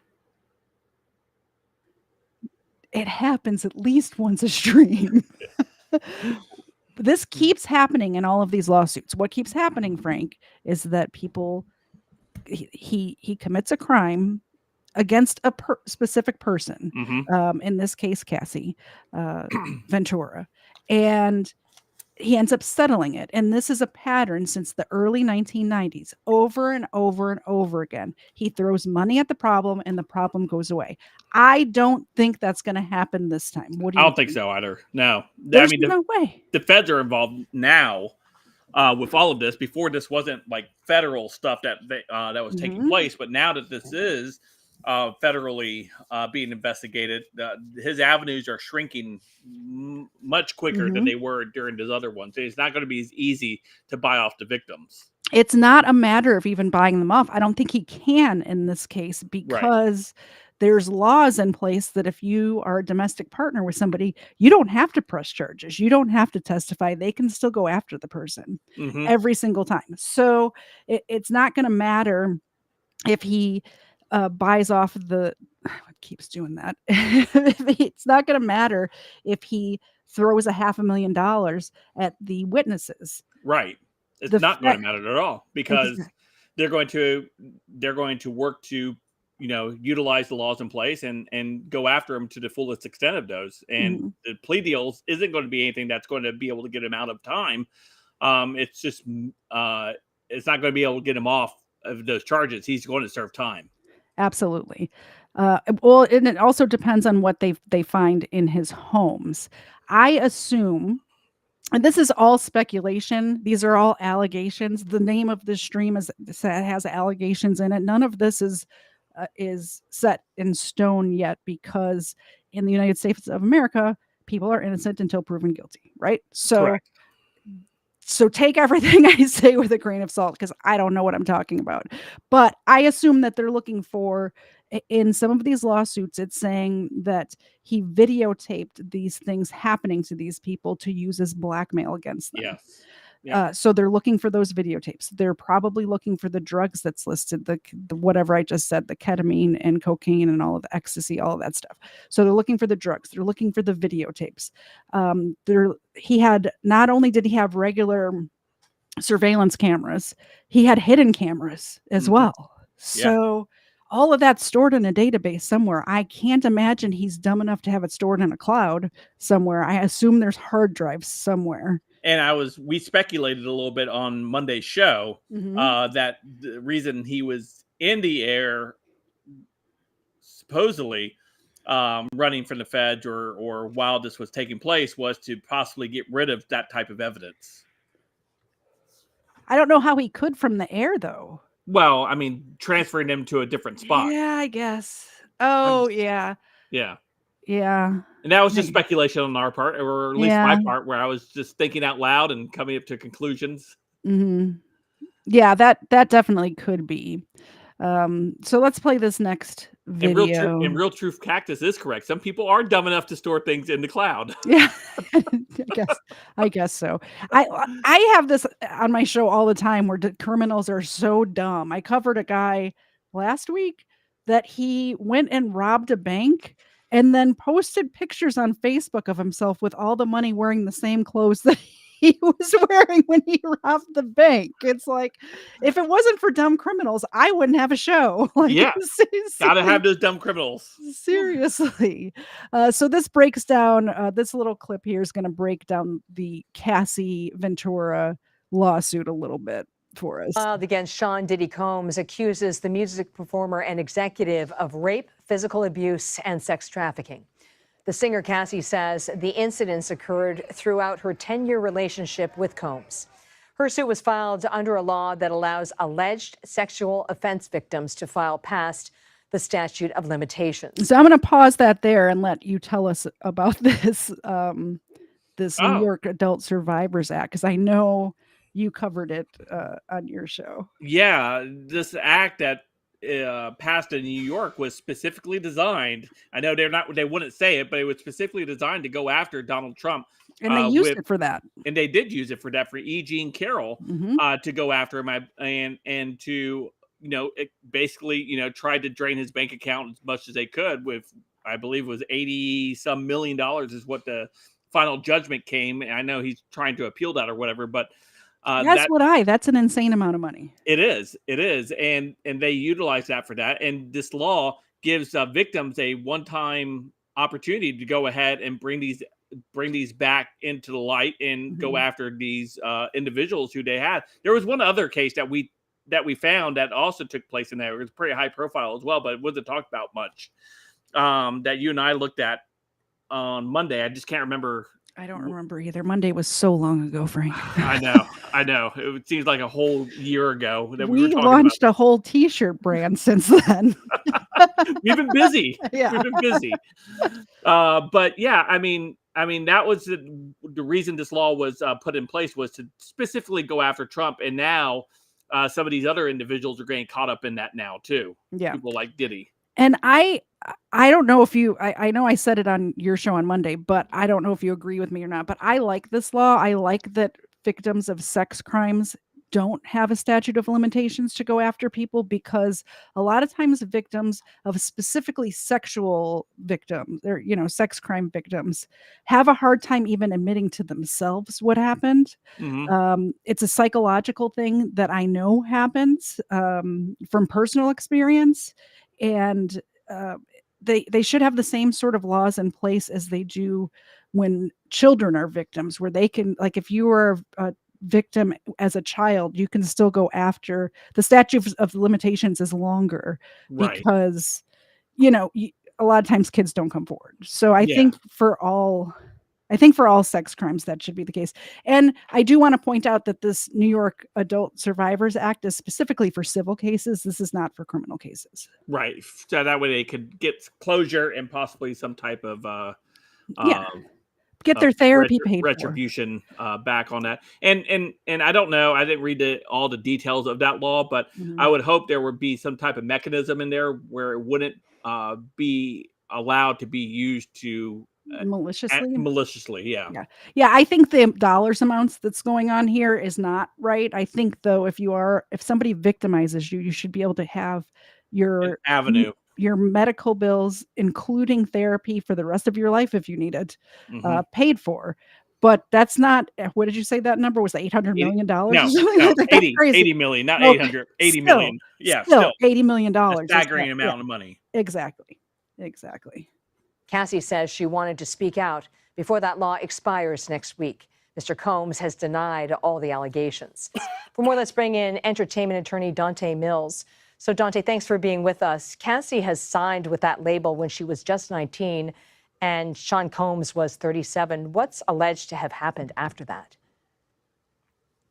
It happens at least once a stream. This keeps happening in all of these lawsuits. What keeps happening, Frank, is that people he commits a crime against a specific person. In this case, Cassie Ventura, and he ends up settling it. And this is a pattern since the early 1990s, over and over and over again. He throws money at the problem and the problem goes away. I don't think that's going to happen this time. What do you I don't think so either. No. There's no way. The feds are involved now with all of this. Before, this wasn't like federal stuff that was taking place. But now that this is federally being investigated, his avenues are shrinking much quicker than they were during those other ones. It's not going to be as easy to buy off the victims. It's not a matter of even buying them off. I don't think he can in this case because there's laws in place that if you are a domestic partner with somebody, you don't have to press charges. You don't have to testify. They can still go after the person every single time. So it's not going to matter if he buys off the what keeps doing that. It's not going to matter if he throws $500,000 at the witnesses. Right. It's not going to matter at all because they're going to work to, utilize the laws in place and go after them to the fullest extent of those. And the plea deals isn't going to be anything that's going to be able to get him out of time. It's just it's not going to be able to get him off of those charges. He's going to serve time. Absolutely. Well, and it also depends on what they find in his homes. I assume, and this is all speculation. These are all allegations. The name of this stream has allegations in it. None of this is set in stone yet because in the United States of America, people are innocent until proven guilty, right? Correct. So take everything I say with a grain of salt because I don't know what I'm talking about. But I assume that they're looking for, in some of these lawsuits, it's saying that he videotaped these things happening to these people to use as blackmail against them. Yes. Yeah. So they're looking for those videotapes. They're probably looking for the drugs that's listed, the whatever I just said, the ketamine and cocaine and all of the ecstasy, all of that stuff. So they're looking for the drugs. They're looking for the videotapes. He had, not only did he have regular surveillance cameras, he had hidden cameras as well. So all of that's stored in a database somewhere. I can't imagine he's dumb enough to have it stored in a cloud somewhere. I assume there's hard drives somewhere. And we speculated a little bit on Monday's show that the reason he was in the air, supposedly running from the feds or while this was taking place, was to possibly get rid of that type of evidence. I don't know how he could from the air, though. Well, I mean, transferring them to a different spot. Yeah, I guess. Oh, yeah. Yeah. Yeah. And that was just speculation on our part, or at least my part, where I was just thinking out loud and coming up to conclusions. Yeah, that definitely could be. So let's play this next video. And Real Truth Cactus is correct. Some people are dumb enough to store things in the cloud. Yeah, I guess so. I have this on my show all the time where criminals are so dumb. I covered a guy last week that he went and robbed a bank and then posted pictures on Facebook of himself with all the money wearing the same clothes that he was wearing when he robbed the bank. It's like, if it wasn't for dumb criminals, I wouldn't have a show. Gotta have those dumb criminals. Seriously. So this breaks down, this little clip here is going to break down the Cassie Ventura lawsuit a little bit for us. Filed against Sean Diddy Combs accuses the music performer and executive of rape, physical abuse, and sex trafficking. The singer Cassie says the incidents occurred throughout her 10-year relationship with Combs. Her suit was filed under a law that allows alleged sexual offense victims to file past the statute of limitations. So I'm going to pause that there and let you tell us about this this New York Adult Survivors Act, because I know you covered it on your show. Yeah, this act that passed in New York was specifically designed. I know they wouldn't say it, but it was specifically designed to go after Donald Trump. And they used it for that. And they did use it for that, for E. Jean Carroll, to go after him and to, basically, tried to drain his bank account as much as they could with, I believe it was $80 some million is what the final judgment came. And I know he's trying to appeal that or whatever, but that's an insane amount of money. It is. And they utilize that for that. And this law gives victims a one-time opportunity to go ahead and bring these back into the light and go after these individuals who they had. There was one other case that we found that also took place in there. It was pretty high profile as well, but it wasn't talked about much. That you and I looked at on Monday. I just can't remember. I don't remember either. Monday was so long ago, Frank. I know. It seems like a whole year ago that we were talking launched a whole T-shirt brand since then. We've been busy. Yeah. We've been busy. But yeah, I mean, that was the reason this law was put in place, was to specifically go after Trump. And now some of these other individuals are getting caught up in that now too. Yeah. People like Diddy. And I don't know if I know I said it on your show on Monday, but I don't know if you agree with me or not. But I like this law. I like that victims of sex crimes don't have a statute of limitations to go after people, because a lot of times victims of specifically sexual victims or, sex crime victims have a hard time even admitting to themselves what happened. It's a psychological thing that I know happens from personal experience. And they should have the same sort of laws in place as they do when children are victims, where they can, like, if you were a victim as a child, you can still go after. The statute of limitations is longer, right? Because a lot of times kids don't come forward. So I think for all sex crimes, that should be the case. And I do want to point out that this New York Adult Survivors Act is specifically for civil cases. This is not for criminal cases. Right. So that way they could get closure and possibly some type of get their therapy paid retribution back on that. And I don't know, I didn't read all the details of that law, but I would hope there would be some type of mechanism in there where it wouldn't be allowed to be used to maliciously. Yeah. I think the dollars amounts that's going on here is not right. I think though, if somebody victimizes you, you should be able to have your avenue, your medical bills, including therapy for the rest of your life if you need it, paid for. But that's not, what did you say that number was? $800 million? No, 80 million, not 800, 80 million. Yeah, still $80 million. A staggering amount of money. Exactly. Cassie says she wanted to speak out before that law expires next week. Mr. Combs has denied all the allegations. For more, let's bring in entertainment attorney Dante Mills. So Dante, thanks for being with us. Cassie has signed with that label when she was just 19 and Sean Combs was 37. What's alleged to have happened after that?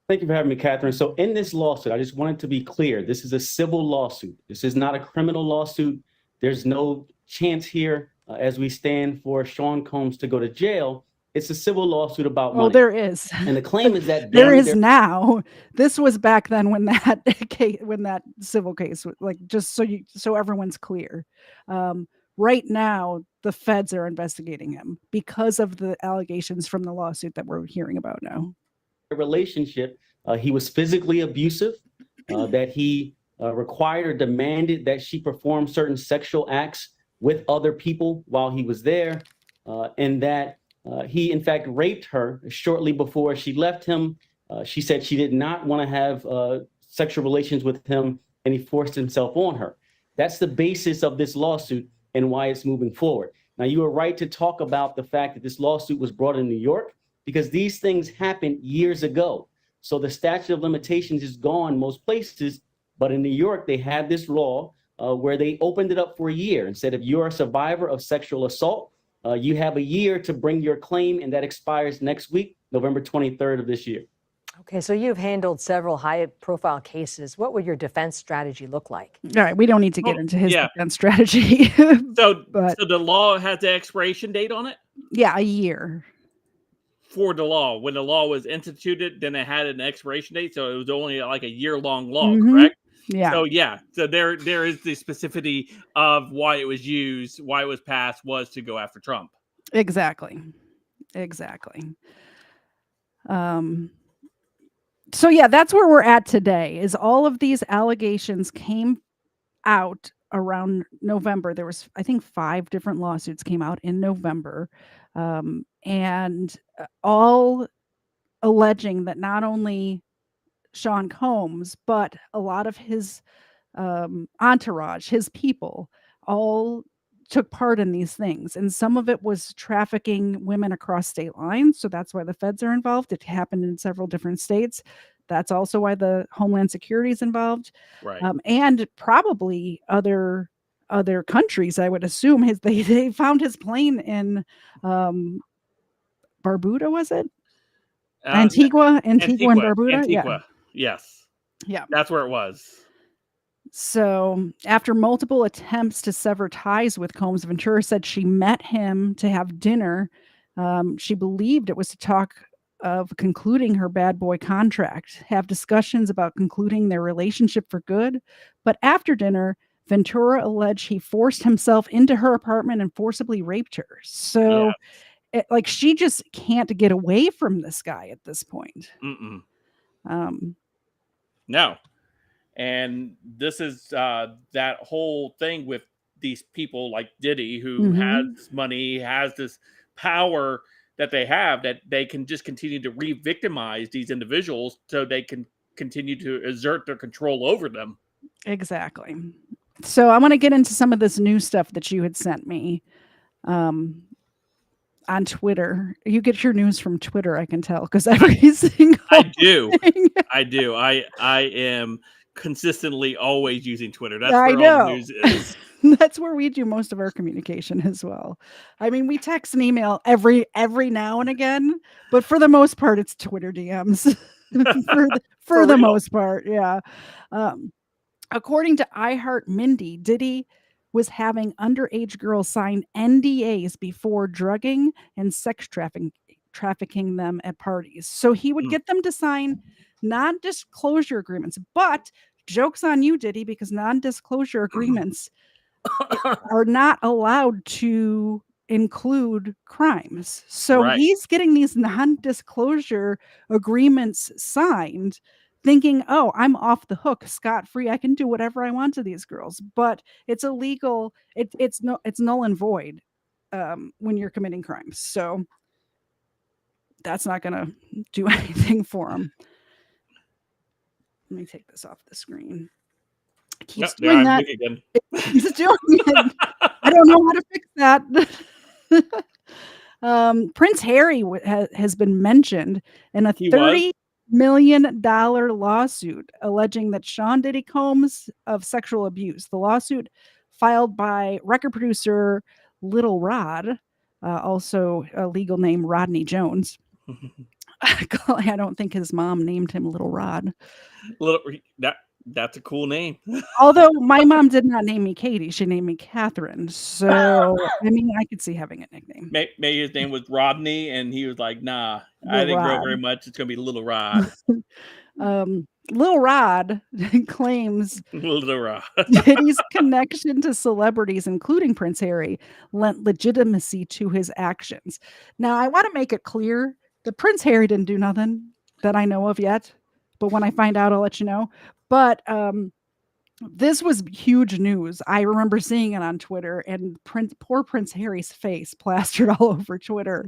Thank you for having me, Catherine. So in this lawsuit, I just wanted to be clear. This is a civil lawsuit. This is not a criminal lawsuit. There's no chance here as we stand for Sean Combs to go to jail. It's a civil lawsuit about money. Well, there is. And the claim is that there is now. This was back then when that civil case, like, just so everyone's clear. Right now, the feds are investigating him because of the allegations from the lawsuit that we're hearing about now. Relationship, he was physically abusive, that he required or demanded that she perform certain sexual acts with other people while he was there, and that he, in fact, raped her shortly before she left him. She said she did not want to have sexual relations with him, and he forced himself on her. That's the basis of this lawsuit and why it's moving forward. Now, you are right to talk about the fact that this lawsuit was brought in New York because these things happened years ago. So the statute of limitations is gone most places, but in New York, they had this law where they opened it up for a year and said, if you're a survivor of sexual assault, you have a year to bring your claim, and that expires next week, November 23rd of this year. Okay, so you've handled several high-profile cases. What would your defense strategy look like? All right, we don't need to get into his defense strategy. So but the law has the expiration date on it? Yeah, a year. For the law. When the law was instituted, then it had an expiration date, so it was only like a year-long law, correct? Yeah. So yeah, so there is the specificity of why it was used, why it was passed, was to go after Trump. Exactly. So yeah, that's where we're at today. Is all of these allegations came out around November. There was, I think, 5 different lawsuits came out in November, and all alleging that not only Sean Combs, but a lot of his entourage, his people, all took part in these things. And some of it was trafficking women across state lines. So that's why the feds are involved. It happened in several different states. That's also why the Homeland Security is involved. Right. And probably other countries, I would assume. They found his plane in Barbuda, was it? Antigua and Barbuda? Antigua. Yes. Yeah. That's where it was. So after multiple attempts to sever ties with Combs, Ventura said she met him to have dinner. She believed it was to talk of concluding her bad boy contract, have discussions about concluding their relationship for good. But after dinner, Ventura alleged he forced himself into her apartment and forcibly raped her. So she just can't get away from this guy at this point. No. And this is that whole thing with these people like Diddy, who has money, has this power that they have, that they can just continue to re-victimize these individuals so they can continue to exert their control over them. Exactly. So I want to get into some of this new stuff that you had sent me on Twitter. You get your news from Twitter, I can tell, because every single I do. I am consistently always using Twitter. That's where all the news is. That's where we do most of our communication as well. I mean, we text and email every now and again, but for the most part, it's Twitter DMs. for the most part, yeah. According to iHeart Mindy, Diddy was having underage girls sign NDAs before drugging and sex trafficking them at parties. So he would get them to sign non-disclosure agreements, but joke's on you, Diddy, because non-disclosure agreements are not allowed to include crimes. So he's getting these non-disclosure agreements signed, thinking, oh, I'm off the hook, scot-free. I can do whatever I want to these girls. But it's illegal. It's null and void when you're committing crimes. So that's not going to do anything for him. Let me take this off the screen. It keeps doing that. He's doing it. I don't know how to fix that. Prince Harry has been mentioned in a $30 million lawsuit alleging that Sean Diddy Combs of sexual abuse. The lawsuit filed by record producer Little Rod, also a legal name Rodney Jones. I don't think his mom named him Little Rod. That's a cool name. Although my mom did not name me Katie, she named me Catherine. So I mean, I could see having a nickname. Maybe his name was Rodney, and he was like, "Nah, I didn't grow very much. It's gonna be Little Rod." Little Rod claims Diddy's connection to celebrities, including Prince Harry, lent legitimacy to his actions. Now, I want to make it clear that Prince Harry didn't do nothing that I know of yet, but when I find out, I'll let you know. But this was huge news. I remember seeing it on Twitter, and poor Prince Harry's face plastered all over Twitter.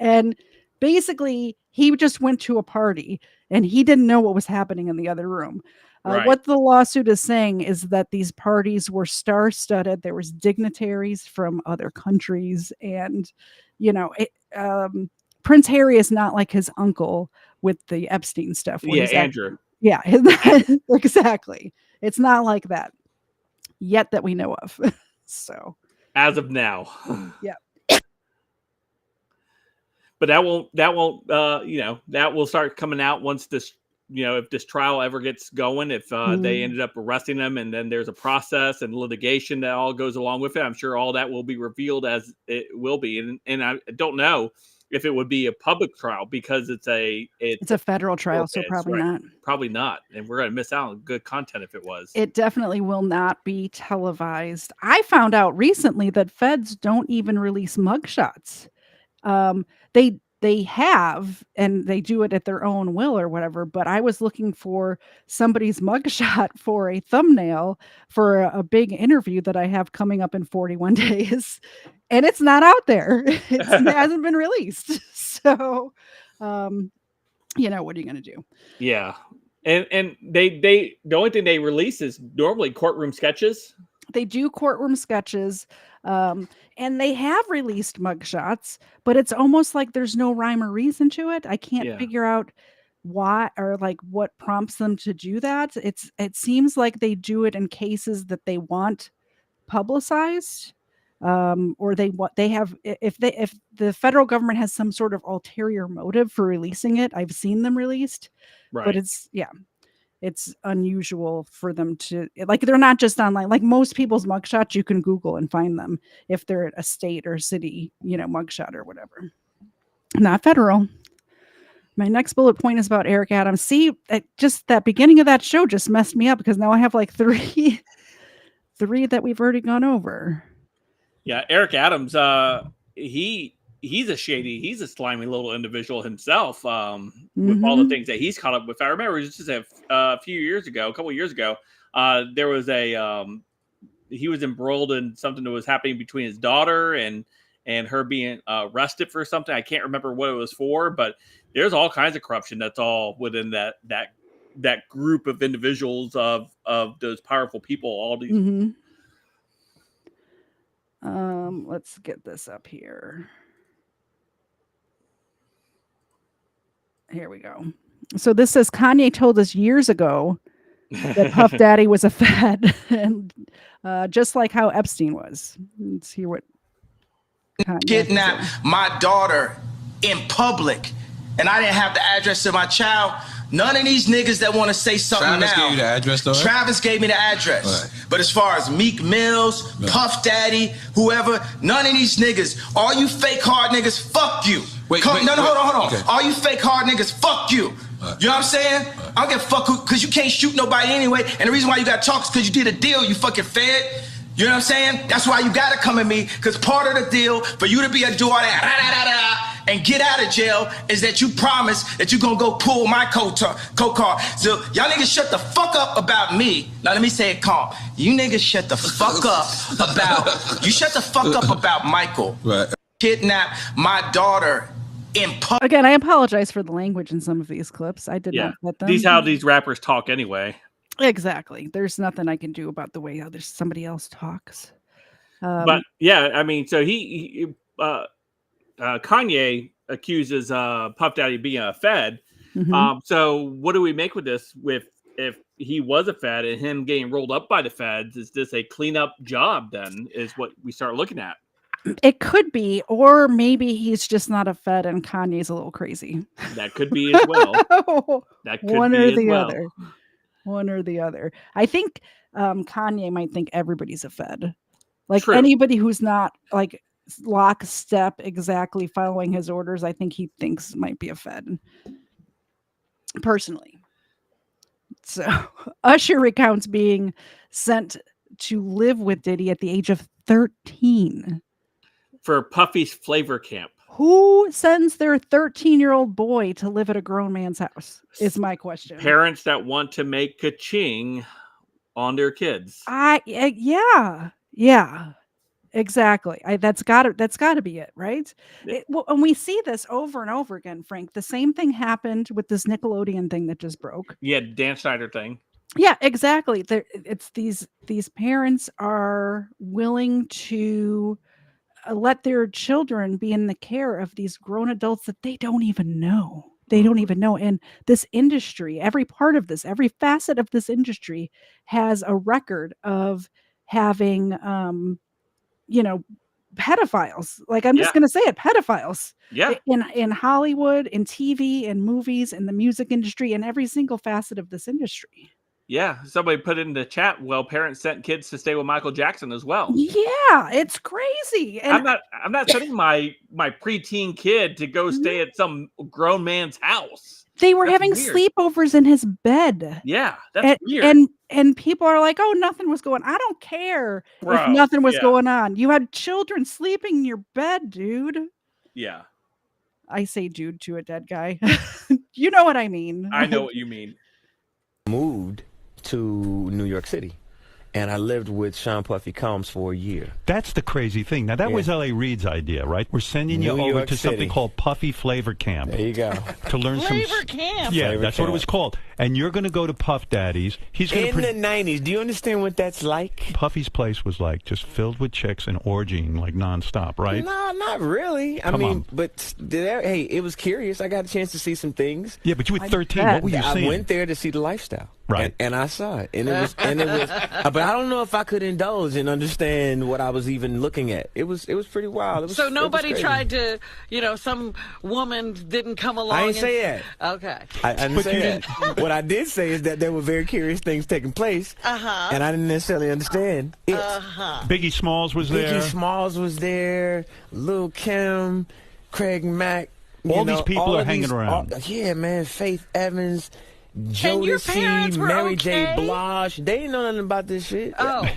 And basically, he just went to a party, and he didn't know what was happening in the other room. What the lawsuit is saying is that these parties were star-studded. There was dignitaries from other countries, and Prince Harry is not like his uncle with the Epstein stuff. Andrew. Yeah, exactly. It's not like that yet that we know of. So as of now. Yeah. But that won't that will start coming out once this, if this trial ever gets going, if they ended up arresting them, and then there's a process and litigation that all goes along with it. I'm sure all that will be revealed as it will be. And I don't know if it would be a public trial because it's a federal trial, so probably not. Probably not. And we're going to miss out on good content if it was. It definitely will not be televised. I found out recently that feds don't even release mugshots. They have, and they do it at their own will or whatever, but I was looking for somebody's mugshot for a thumbnail for a big interview that I have coming up in 41 days, and it's not out there. It hasn't been released. So, what are you going to do? Yeah. And they the only thing they release is normally courtroom sketches. They do courtroom sketches, and they have released mugshots, but it's almost like there's no rhyme or reason to it. I can't figure out why or like what prompts them to do that. It seems like they do it in cases that they want publicized, or they have if the federal government has some sort of ulterior motive for releasing it. I've seen them released, but it's unusual for them to, like, they're not just online. Like most people's mugshots, you can Google and find them if they're a state or city, mugshot or whatever. Not federal. My next bullet point is about Eric Adams. See, just that beginning of that show just messed me up because now I have like three that we've already gone over. Yeah, Eric Adams, he's a slimy little individual himself, with all the things that he's caught up with. I remember just a couple years ago, there was he was embroiled in something that was happening between his daughter and her being arrested for something. I can't remember what it was for, but there's all kinds of corruption that's all within that group of individuals of those powerful people. All these. Let's get this up here. Here we go. So this says Kanye told us years ago that Puff Daddy was a fed, and just like how Epstein was. Let's hear what Kanye kidnapped my daughter in public, and I didn't have the address of my child. None of these niggas that want to say something Travis now. Gave you the address, though, right? Travis gave me the address. Right. But as far as Meek Mills, Puff Daddy, whoever, none of these niggas. All you fake hard niggas, fuck you. Hold on. Okay. All you fake hard niggas, fuck you. Right. You know what I'm saying? Right. I don't give a fuck because you can't shoot nobody anyway. And the reason why you got to talk is because you did a deal, you fucking fed. You know what I'm saying? That's why you got to come at me, because part of the deal for you to be able to do all that and get out of jail is that you promise that you're going to go pull my coat car. So y'all niggas shut the fuck up about me. Now let me say it calm. You niggas shut the fuck up about Michael. Right. Kidnap my daughter in public. Again, I apologize for the language in some of these clips. I did not let them. These how these rappers talk anyway. Exactly. There's nothing I can do about the way there's somebody else talks. But yeah, I mean, so Kanye accuses Puff Daddy being a fed. So what do we make with this? If he was a fed and him getting rolled up by the feds, is this a cleanup job? Then is what we start looking at. It could be, or maybe he's just not a fed and Kanye's a little crazy. That could be as well. That could one be or as the well. other. One or the other. I think Kanye might think everybody's a fed. Like True. Anybody who's not like lockstep exactly following his orders, I think he thinks might be a fed. Personally. So Usher recounts being sent to live with Diddy at the age of 13. For Puffy's flavor camp. Who sends their 13-year-old boy to live at a grown man's house is my question. Parents that want to make ka-ching on their kids. Yeah, exactly. That's gotta be it, right? And we see this over and over again, Frank. The same thing happened with this Nickelodeon thing that just broke. Yeah, Dan Snyder thing. Yeah, exactly. It's these parents are willing to let their children be in the care of these grown adults that they don't even know. And this industry, every part of this, every facet of this industry has a record of having, pedophiles. Like, I'm just Yeah. gonna say it, pedophiles. Yeah. In Hollywood, in TV, in movies, in the music industry, in every single facet of this industry. Yeah. Somebody put in the chat, well, parents sent kids to stay with Michael Jackson as well. Yeah, it's crazy. And I'm not sending my preteen kid to go stay at some grown man's house. they were That's having weird. sleepovers in his bed. Yeah, that's weird. And people are like, "Oh, nothing was going on." I don't care if Bro, nothing was yeah. going on. You had children sleeping in your bed, dude. Yeah. I say dude to a dead guy. You know what I mean. I know what you mean. Moved to New York City, and I lived with Sean Puffy Combs for a year. That's the crazy thing. Now, that was L.A. Reid's idea, right? We're sending you New over York to something City. called Puffy Flavor Camp. There you go. To learn Flavor some... Camp. Yeah, Flavor that's what it Camp. was called. And you're going to go to Puff Daddy's. He's going In the 90s, do you understand what that's like? Puffy's place was like just filled with chicks and orgying like nonstop, right? No, not really. I Come mean, on. but hey, it was curious. I got a chance to see some things. Yeah, but you were 13. What were you I seeing? went there to see the lifestyle. Right. And I saw it. And it was, but I don't know if I could indulge and understand what I was even looking at. It was pretty wild. It was, So nobody it was tried to, some woman didn't come along. I didn't say that. Okay. I didn't say that. What I did say is that there were very curious things taking place, and I didn't necessarily understand it. Biggie Smalls was there. Biggie Smalls was there. Lil' Kim, Craig Mack. All these people are hanging around. Yeah, man. Faith Evans. And your parents Jodeci, were Mary J. okay? Blige. They didn't know nothing about this shit. Oh.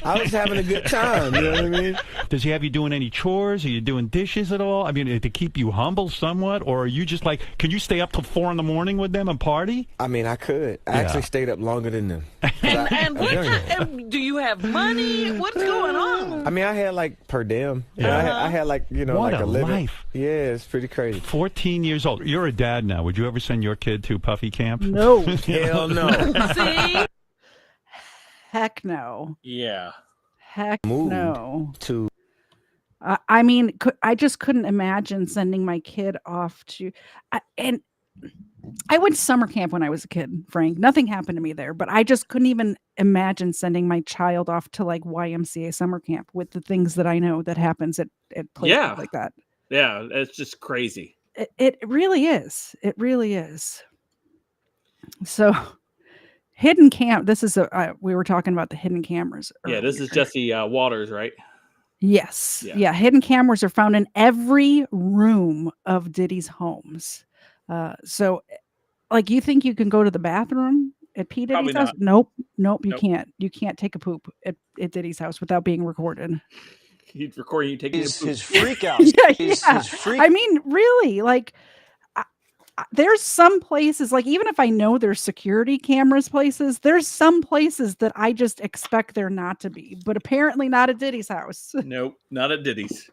I was having a good time. You know what I mean? Does he have you doing any chores? Are you doing dishes at all? I mean, to keep you humble somewhat? Or are you just like, can you stay up till 4 a.m. with them and party? I mean, I could. I actually stayed up longer than them. And do you have money? What's going on? I mean, I had like per diem. Yeah. I had like, What like a a living. life. Yeah, it's pretty crazy. 14 years old. You're a dad now. Would you ever send your kid to Puffy Camp? No. Hell no. See? Heck no. Yeah. Heck Moved no. to I mean, I just couldn't imagine sending my kid off to, and I went to summer camp when I was a kid, Frank. Nothing happened to me there, but I just couldn't even imagine sending my child off to like YMCA summer camp with the things that I know that happens at places like that. Yeah, it's just crazy. It really is. It really is. So, hidden cam. This is we were talking about the hidden cameras. Yeah, this is Jesse Waters, right? Yes. Yeah. Yeah. Hidden cameras are found in every room of Diddy's homes. So, like, you think you can go to the bathroom at P. Diddy's house? Nope. You can't. You can't take a poop at Diddy's house without being recorded. He's recording you taking his freak out. His freak. I mean, really, like, there's some places, like, even if I know there's security cameras places, there's some places that I just expect there not to be, but apparently not at Diddy's house. Nope, not at Diddy's.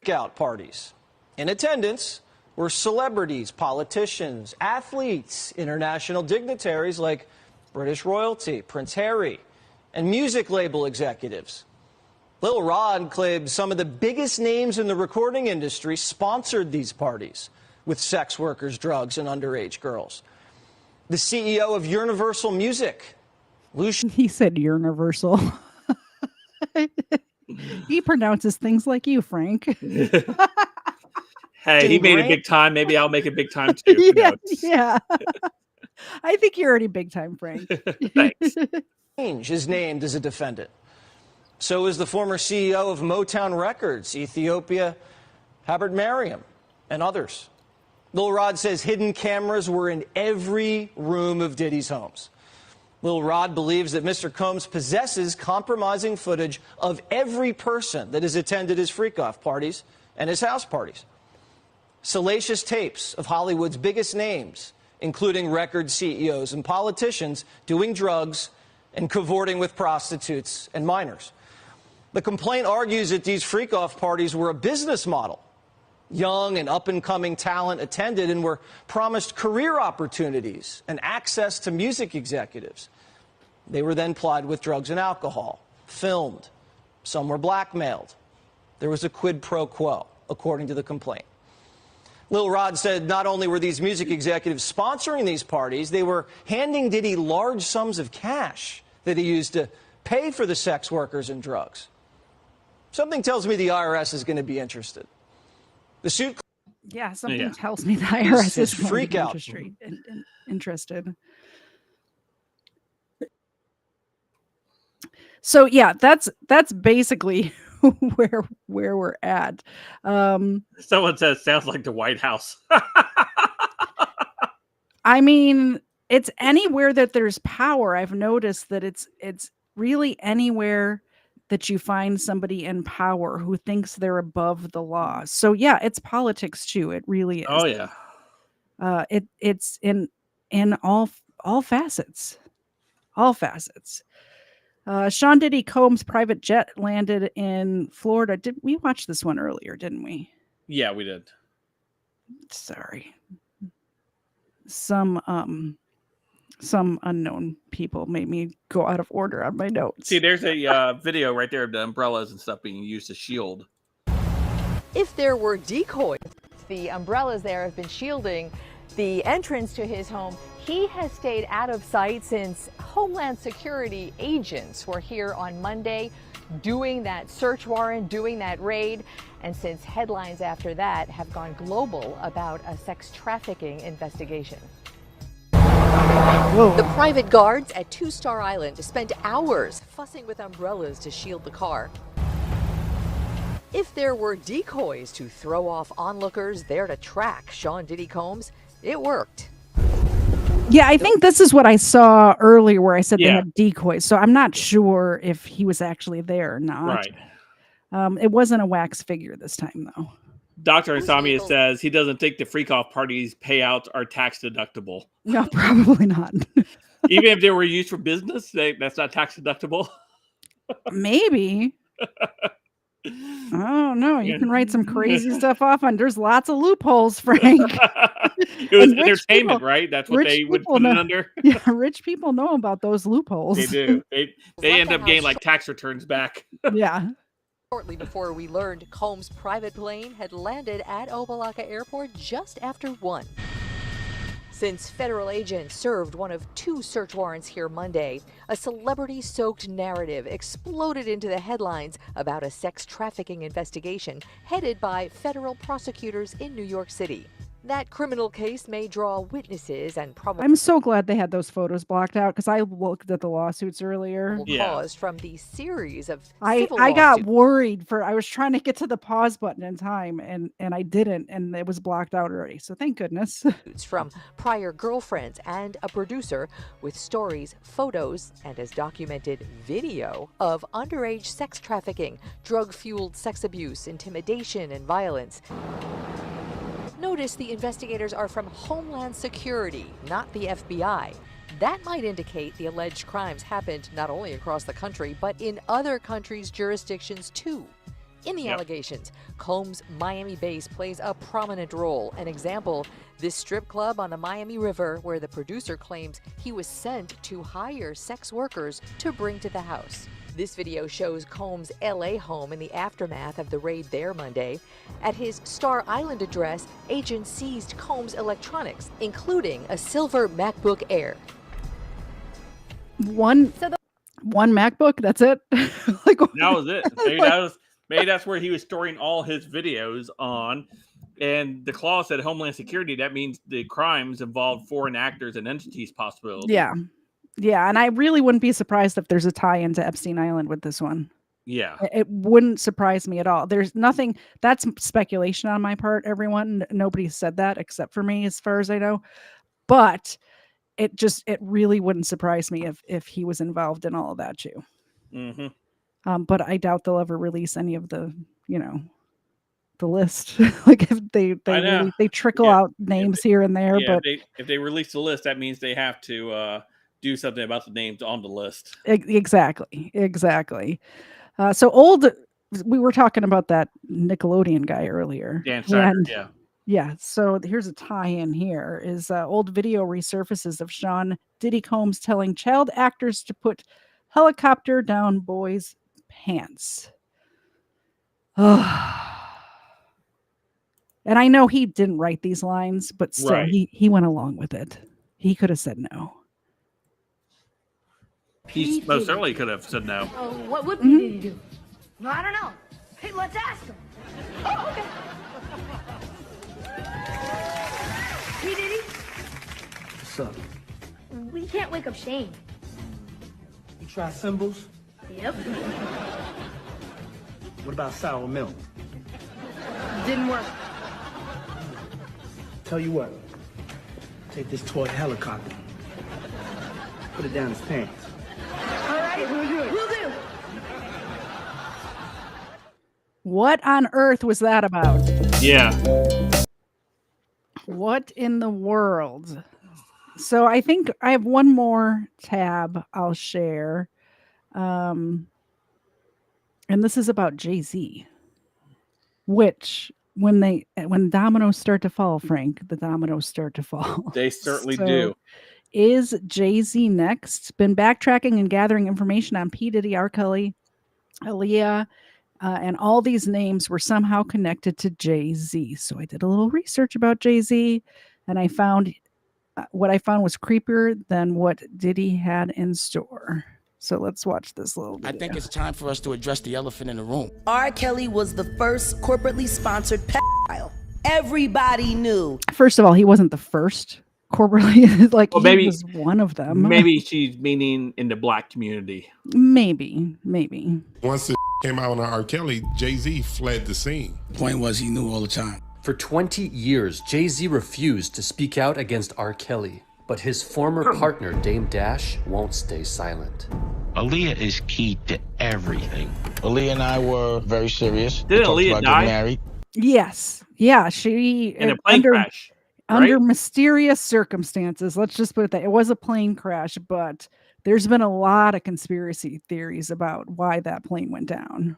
Out parties. In attendance were celebrities, politicians, athletes, international dignitaries like British royalty, Prince Harry, and music label executives. Lil Rod claimed some of the biggest names in the recording industry sponsored these parties with sex workers, drugs, and underage girls. The CEO of Universal Music, Lucian. He said Universal. He pronounces things like you, Frank. Hey, he made it big time. Maybe I'll make it big time too. Yeah. I think you're already big time, Frank. Thanks. Is named as a defendant. So is the former CEO of Motown Records, Ethiopia, Habert Mariam, and others. Lil Rod says hidden cameras were in every room of Diddy's homes. Lil Rod believes that Mr. Combs possesses compromising footage of every person that has attended his freak-off parties and his house parties. Salacious tapes of Hollywood's biggest names, including record CEOs and politicians, doing drugs and cavorting with prostitutes and minors. The complaint argues that these freak-off parties were a business model. Young and up-and-coming talent attended and were promised career opportunities and access to music executives. They were then plied with drugs and alcohol, filmed. Some were blackmailed. There was a quid pro quo, according to the complaint. Lil Rod said not only were these music executives sponsoring these parties, they were handing Diddy large sums of cash that he used to pay for the sex workers and drugs. Something tells me the IRS is going to be interested. The suit. Yeah, something tells me the IRS is going to be interested. So yeah, that's basically where we're at. Someone says sounds like the White House. I mean, it's anywhere that there's power. I've noticed that it's really anywhere that you find somebody in power who thinks they're above the law. So yeah, it's politics too. It really is. Oh yeah. It's in all facets. All facets. Sean Diddy Combs' private jet landed in Florida. Did we watch this one earlier, didn't we? Yeah, we did. Sorry. Some unknown people made me go out of order on my notes. See, there's a video right there of the umbrellas and stuff being used as shield. If there were decoys, the umbrellas there have been shielding the entrance to his home. He has stayed out of sight since Homeland Security agents were here on Monday doing that search warrant, doing that raid, and since headlines after that have gone global about a sex trafficking investigation. Whoa. The private guards at Two-Star Island spent hours fussing with umbrellas to shield the car. If there were decoys to throw off onlookers there to track Sean Diddy Combs, it worked. Yeah, I think this is what I saw earlier where I said they had decoys. So I'm not sure if he was actually there or not. Right. It wasn't a wax figure this time, though. Dr. Insomnia says he doesn't think the freak-off parties payouts are tax deductible. No, probably not. Even if they were used for business, that's not tax deductible. Maybe. Oh no, you can write some crazy stuff off on. There's lots of loopholes, Frank. It was entertainment, right? That's what they would put it under. Yeah, rich people know about those loopholes. They do. They end up getting like tax returns back. Yeah. Shortly before we learned Combs' private plane had landed at Opa-locka Airport just after 1. Since federal agents served one of 2 search warrants here Monday, a celebrity-soaked narrative exploded into the headlines about a sex trafficking investigation headed by federal prosecutors in New York City. That criminal case may draw witnesses and probably I'm so glad they had those photos blocked out because I looked at the lawsuits earlier. caused from the series of I civil got lawsuits. worried I was trying to get to the pause button in time and I didn't, and it was blocked out already. So thank goodness. From prior girlfriends and a producer with stories, photos, and as documented video of underage sex trafficking, drug-fueled sex abuse, intimidation, and violence. Notice the investigators are from Homeland Security, not the FBI. That might indicate the alleged crimes happened not only across the country, but in other countries' jurisdictions too. In the allegations, Combs' Miami base plays a prominent role. An example, this strip club on the Miami River where the producer claims he was sent to hire sex workers to bring to the house. This video shows Combs' LA home in the aftermath of the raid there Monday. At his Star Island address, agents seized Combs' electronics, including a silver MacBook Air. One MacBook, that's it? That was it. Maybe that's where he was storing all his videos on. And the clause said Homeland Security. That means the crimes involve foreign actors and entities possibility. Yeah. Yeah, and I really wouldn't be surprised if there's a tie into Epstein Island with this one. Yeah. It wouldn't surprise me at all. There's nothing, that's speculation on my part, everyone. Nobody said that except for me, as far as I know. But it really wouldn't surprise me if he was involved in all of that too. Mm-hmm. But I doubt they'll ever release any of the, the list. Like if they trickle out names here and there. Yeah, but if they release the list, that means they have to do something about the names on the list. Exactly. We were talking about that Nickelodeon guy earlier. Dan Schneider, Yeah. So here's a tie-in here is old video resurfaces of Sean Diddy Combs telling child actors to put helicopter down boys' pants. And I know he didn't write these lines, but still he went along with it. He could have said no. He most certainly could have said no. What would P. Diddy do? No, I don't know. Hey, let's ask him. Oh, okay. P. Diddy, What's up? we can't wake up Shane. You try symbols? Yep. What about sour milk? Didn't work. Tell you what. Take this toy helicopter. Put it down his pants. All right, we'll do it. We'll do. What on earth was that about? Yeah. What in the world? So I think I have one more tab I'll share. And this is about Jay-Z. Which when dominoes start to fall, Frank, the dominoes start to fall. They certainly So, do. Is Jay-Z next? Been backtracking and gathering information on P. Diddy, R. Kelly, Aaliyah, and all these names were somehow connected to Jay-Z. So I did a little research about Jay-Z, and I found what I found was creepier than what Diddy had in store. So let's watch this little video. I think it's time for us to address the elephant in the room. R. Kelly was the first corporately sponsored pedophile. Everybody knew. First of all, he wasn't the first corporately. Like, Well, he maybe- was one of them. Maybe she's meaning in the black community. Maybe. Once the came out on R. Kelly, Jay-Z fled the scene. Point was, he knew all the time. For 20 years, Jay-Z refused to speak out against R. Kelly, but his former partner, Dame Dash, won't stay silent. Aaliyah is key to everything. Aaliyah and I were very serious. Didn't We talked Aaliyah about die? getting married. Yes. Yeah, she In a plane crash, under right? mysterious circumstances. Let's just put it that it was a plane crash, but there's been a lot of conspiracy theories about why that plane went down.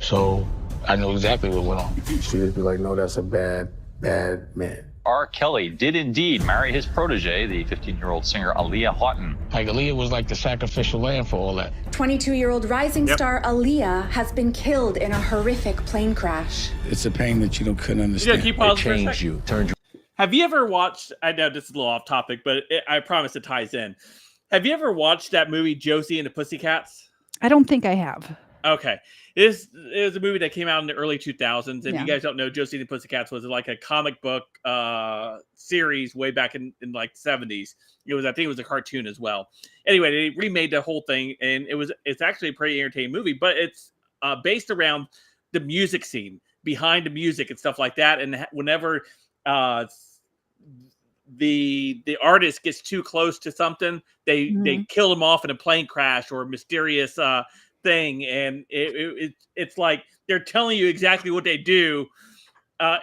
So I know exactly what went on. She would be like, no, that's a bad man. R. Kelly did indeed marry his protege, the 15-year-old singer Aaliyah Houghton. Like, Aaliyah was like the sacrificial lamb for all that. 22-year-old rising star Aaliyah has been killed in a horrific plane crash. It's a pain that you couldn't You understand. gotta keep pausing for a second. turned you. Have you ever watched? I know this is a little off topic, but I promise it ties in. Have you ever watched that movie Josie and the Pussycats? I don't think I have. Okay. It was a movie that came out in the early 2000s. And Yeah. you guys don't know, Josie and the Pussycats was like a comic book series way back in like 70s. I think it was a cartoon as well. Anyway, they remade the whole thing, and it's actually a pretty entertaining movie, but it's based around the music scene, behind the music and stuff like that. And whenever the artist gets too close to something, they kill them off in a plane crash or a mysterious thing, and it's like they're telling you exactly what they do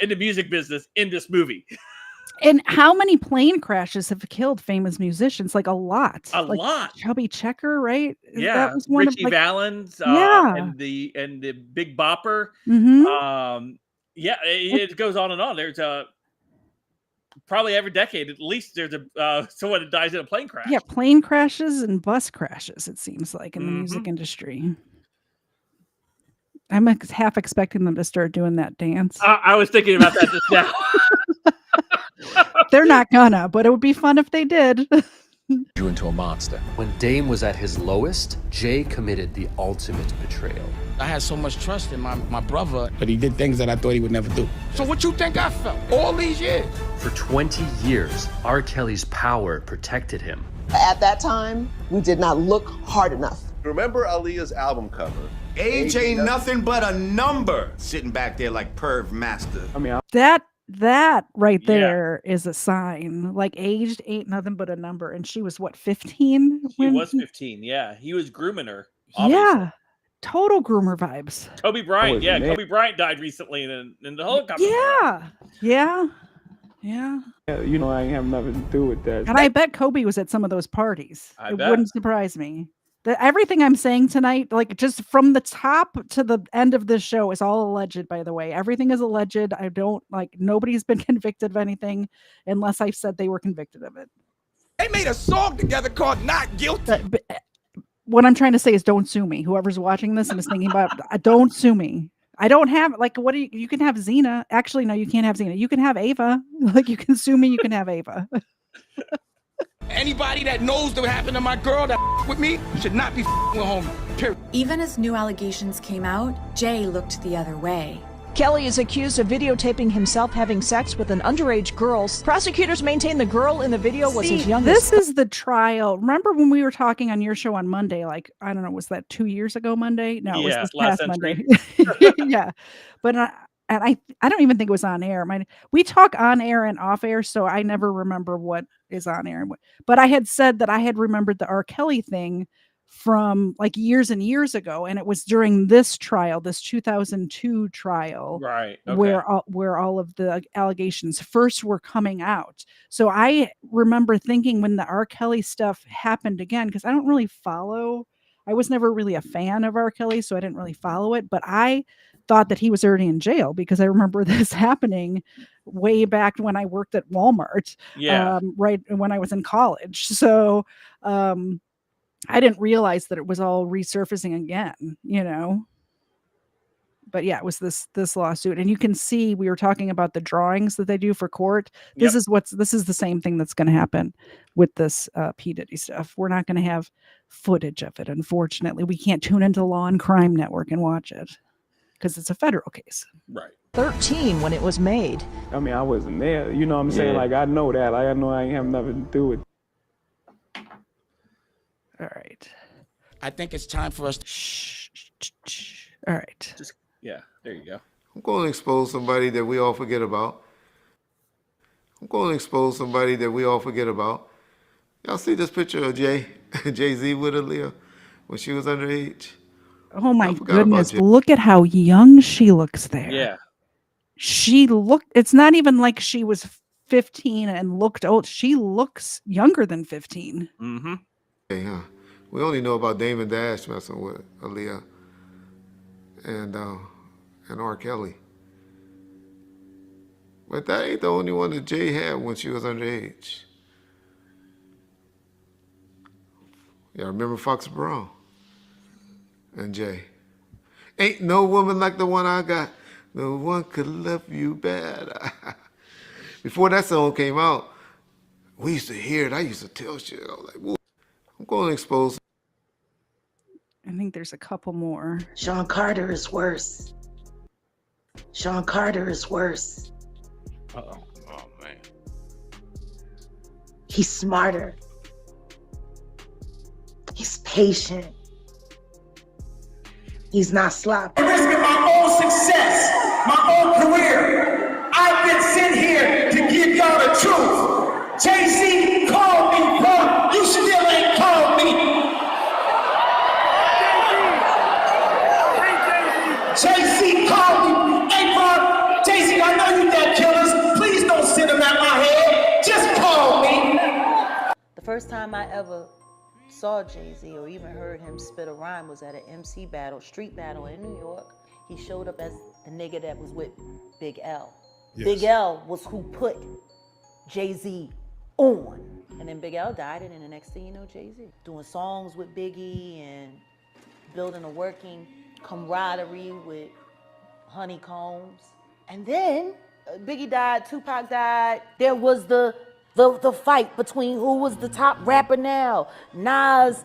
in the music business in this movie. And how many plane crashes have killed famous musicians? Like a lot. A Like lot. Chubby Checker, right? Yeah, That was one Richie of, like, Valens, yeah. and the Big Bopper. Mhm. It goes on and on. There's probably every decade at least there's someone that dies in a plane crash. Yeah, plane crashes and bus crashes, it seems like, in the music Mhm. industry. I'm half expecting them to start doing that dance. I was thinking about that just now. They're not gonna, but it would be fun if they did. Grew into a monster. When Dame was at his lowest, Jay committed the ultimate betrayal. I had so much trust in my brother, but he did things that I thought he would never do. So what you think I felt all these years? For 20 years, R. Kelly's power protected him. At that time, we did not look hard enough. Remember Aaliyah's album cover? Age ain't nothing but a number. Sitting back there like Perv Master. I mean, That right there is a sign. Like, aged ain't nothing but a number. And she was what, 15? He was 15. Yeah, he was grooming her. Obviously. Yeah. Total groomer vibes. Kobe Bryant. was Yeah, mad. Kobe Bryant died recently in the helicopter. Yeah. You know, I ain't have nothing to do with that. And I bet Kobe was at some of those parties. I It bet. wouldn't surprise me. Everything I'm saying tonight, like just from the top to the end of this show, is all alleged, by the way. Everything is alleged. I don't nobody's been convicted of anything unless I've said they were convicted of it. They made a song together called Not Guilty. What I'm trying to say is don't sue me. Whoever's watching this and is thinking about don't sue me. I don't have what do you can have Xena. Actually, no, you can't have Xena. You can have Ava. Like, you can sue me, you can have Ava. Anybody that knows what happened to my girl that with me should not be with homie. Period. Even as new allegations came out, Jay looked the other way. Kelly is accused of videotaping himself having sex with an underage girl. Prosecutors maintain the girl in the video was his youngest. This is the trial. Remember when we were talking on your show on Monday? Like, I don't know, was that 2 years ago Monday? No, it was Yeah, this last past century. Monday. Yeah. But I don't even think it was on air. We talk on air and off air, so I never remember what is on air. But I had said that I had remembered the R. Kelly thing from like years and years ago, and it was during this trial, this 2002 trial, Right. Okay. where all of the allegations first were coming out. So I remember thinking when the R. Kelly stuff happened again, because I don't really follow. I was never really a fan of R. Kelly, so I didn't really follow it. But I thought that he was already in jail because I remember this happening way back when I worked at Walmart. Yeah. Right when I was in college. So I didn't realize that it was all resurfacing again, you know. But yeah, it was this lawsuit, and you can see we were talking about the drawings that they do for court. This is the same thing that's going to happen with this P. Diddy stuff. We're not going to have footage of it, unfortunately. We can't tune into Law and Crime Network and watch it because it's a federal case. Right. 13 when it was made. I mean, I wasn't there. You know what I'm saying? Like, I know that. Like, I know I ain't have nothing to do with it. All right. I think it's time for us All right. Yeah, there you go. I'm going to expose somebody that we all forget about. Y'all see this picture of Jay-Z with Aaliyah when she was underage? Oh my goodness. Look at how young she looks there. Yeah. It's not even like she was 15 and looked old. She looks younger than 15. Mm-hmm. Hey, huh? We only know about Damon Dash messing with Aaliyah and R. Kelly. But that ain't the only one that Jay had when she was underage. Yeah, remember Fox Brown and Jay. Ain't no woman like the one I got. No one could love you better. Before that song came out, we used to hear it. I used to tell shit. I was like, whoa. I'm going to expose. I think there's a couple more. Sean Carter is worse. Sean Carter is worse. Uh-oh. Oh, man. He's smarter. He's patient. He's not sloppy. Risking my own success, my own career. I've been sent here to give y'all the truth. Jay-Z called me, bro. You still ain't called me. Jay-Z called me. Hey, bro, Jay-Z, I know you got killers. Please don't send them at my head. Just call me. The first time I ever saw Jay-Z or even heard him spit a rhyme was at an MC battle, street battle in New York. He showed up as the nigga that was with Big L. Yes. Big L was who put Jay-Z on. And then Big L died, and then the next thing you know, Jay-Z. Doing songs with Biggie and building a working camaraderie with Honeycombs. And then Biggie died, Tupac died. There was the fight between who was the top rapper now, Nas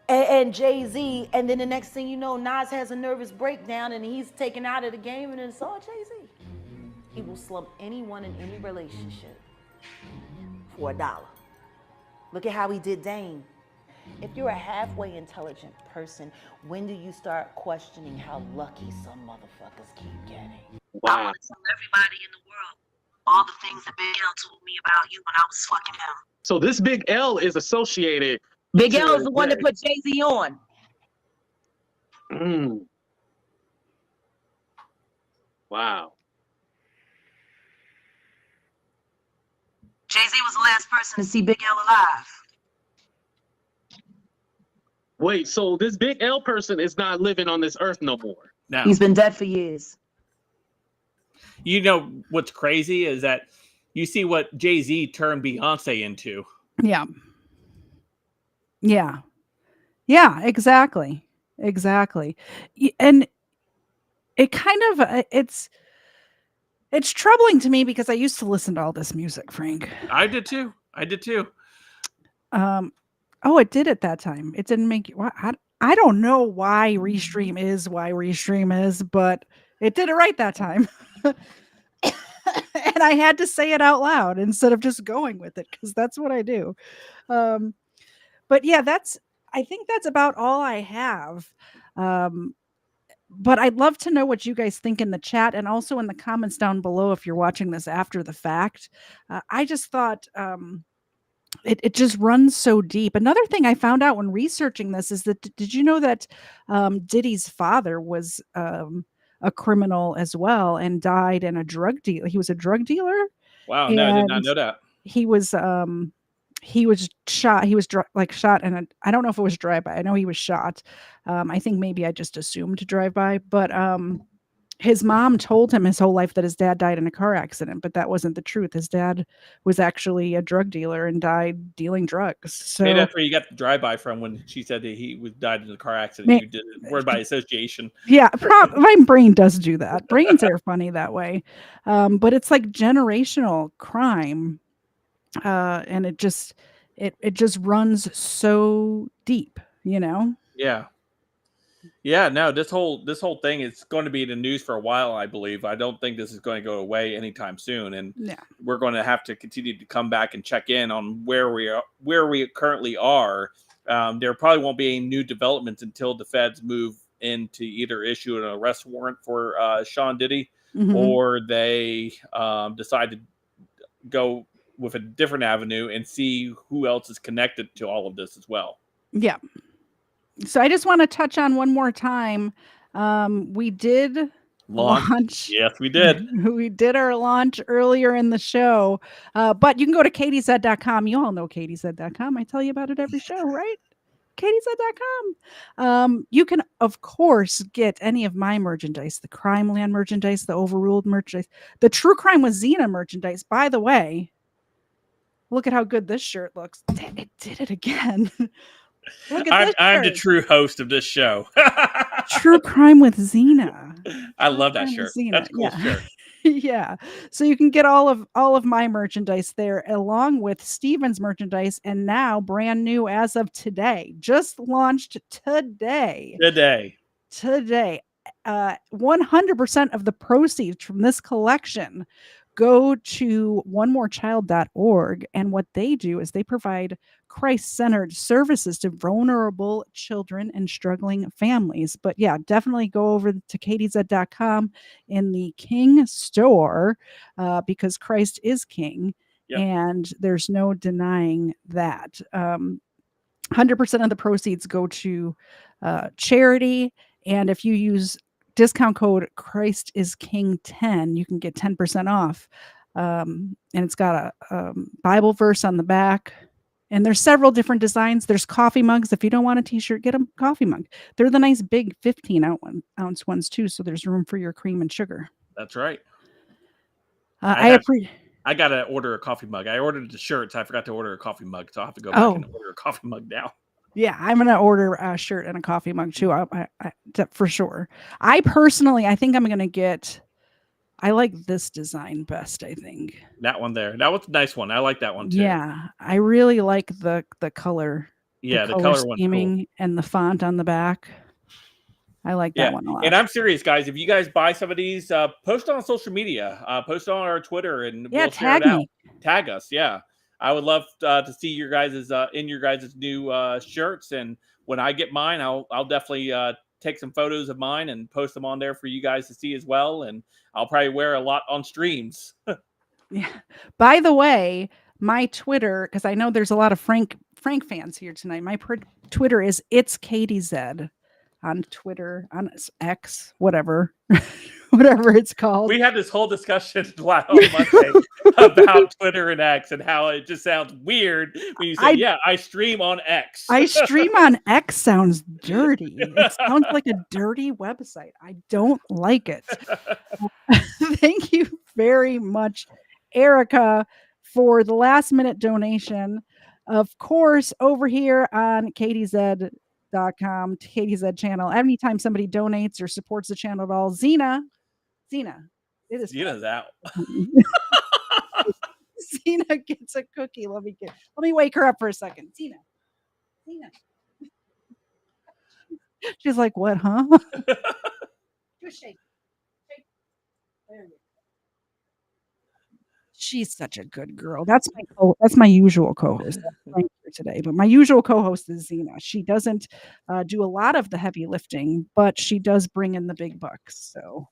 and Jay-Z. And then the next thing you know, Nas has a nervous breakdown and he's taken out of the game, and it's all Jay-Z. He will slump anyone in any relationship for $1. Look at how he did Dame. If you're a halfway intelligent person, when do you start questioning how lucky some motherfuckers keep getting? Wow. I want to tell everybody in the world all the things that Big L told me about you when I was fucking him. So this Big L is associated. Big L is the one that put Jay-Z on. Wow. Jay-Z was the last person to see Big L alive. Wait, so this Big L person is not living on this earth no more? No. He's been dead for years. You know what's crazy is that you see what Jay-Z turned Beyonce into. Yeah. Yeah. Yeah, exactly. Exactly. And it kind of, it's troubling to me because I used to listen to all this music, Frank. I did too. Oh, it did at that time. It didn't make you. I don't know why Restream is why Restream is, but it did it right that time. And I had to say it out loud instead of just going with it because that's what I do. Um, but yeah, I think that's about all I have. Um, but I'd love to know what you guys think in the chat and also in the comments down below if you're watching this after the fact. I just thought it just runs so deep. Another thing I found out when researching this is that did you know that Diddy's father was a criminal as well and died in a drug deal. He was a drug dealer, Wow, no, I did not and know that. he was shot. He was like shot, and I don't know if it was drive by. I know he was shot. I think maybe I just assumed drive by, but his mom told him his whole life that his dad died in a car accident, but that wasn't the truth. His dad was actually a drug dealer and died dealing drugs. So Maybe that's where you got the drive-by from when she said that he was died in a car accident. Man, You did it word by association. yeah, my brain does do that. Brains are funny that way. But it's like generational crime. And it just runs so deep, you know? Yeah. Yeah, no, this whole thing is going to be in the news for a while, I believe. I don't think this is going to go away anytime soon, and Yeah. we're going to have to continue to come back and check in on where we currently are. There probably won't be any new developments until the feds move in to either issue an arrest warrant for Sean Diddy, or they decide to go with a different avenue and see who else is connected to all of this as well. Yeah. So I just want to touch on one more time. We did launch. Yes, we did. We did our launch earlier in the show. But you can go to katiez.com. You all know katiez.com. I tell you about it every show, right? katiez.com. You can, of course, get any of my merchandise, the Crime Land merchandise, the Overruled merchandise, the True Crime with Xena merchandise. By the way, look at how good this shirt looks. It did it again. Look at this I'm the shirt. true host of this show. True Crime with Xena. I love that shirt. That's a cool shirt. Yeah. So you can get all of my merchandise there along with Steven's merchandise, and now brand new as of today. Just launched today. 100% of the proceeds from this collection go to onemorechild.org, and what they do is they provide Christ-centered services to vulnerable children and struggling families. But yeah, definitely go over to katiez.com in the King store because Christ is King. Yep. And there's no denying that. 100% of the proceeds go to charity, and if you use discount code Christ is King 10, you can get 10% off. And it's got a Bible verse on the back. And there's several different designs. There's coffee mugs. If you don't want a t-shirt, get a coffee mug. They're the nice big 15-ounce ones too, so there's room for your cream and sugar. That's right. I got to order a coffee mug. I ordered the shirts. I forgot to order a coffee mug, so I have to go back and order a coffee mug now. Yeah, I'm going to order a shirt and a coffee mug too, for sure. I think I'm going to get, I like this design best, I think. That one there. That was a nice one. I like that one too. Yeah, I really like the color. Yeah, the color scheming one's cool. And the font on the back. I like that one a lot. And I'm serious, guys. If you guys buy some of these, post on social media. Post on our Twitter, and we'll share it out. Tag us, yeah. I would love to see your guys' in your guys' new shirts, and when I get mine, I'll definitely take some photos of mine and post them on there for you guys to see as well. And I'll probably wear a lot on streams. Yeah. By the way, my Twitter, because I know there's a lot of Frank fans here tonight. My Twitter is It's Katie Z on Twitter, on X, whatever. Whatever it's called. We had this whole discussion on Monday about Twitter and X and how it just sounds weird when you say, I stream on X. I stream on X sounds dirty. It sounds like a dirty website. I don't like it. Thank you very much, Erica, for the last minute donation. Of course, over here on katiez.com, KTZ channel. Anytime somebody donates or supports the channel at all, Xena, it is Xena's out. Xena gets a cookie. Let me wake her up for a second. Xena. She's like, "What, huh?" Just shake. There you go. She's such a good girl. That's my usual co-host. That's Frank here today, but my usual co-host is Zena. She doesn't, do a lot of the heavy lifting, but she does bring in the big bucks, so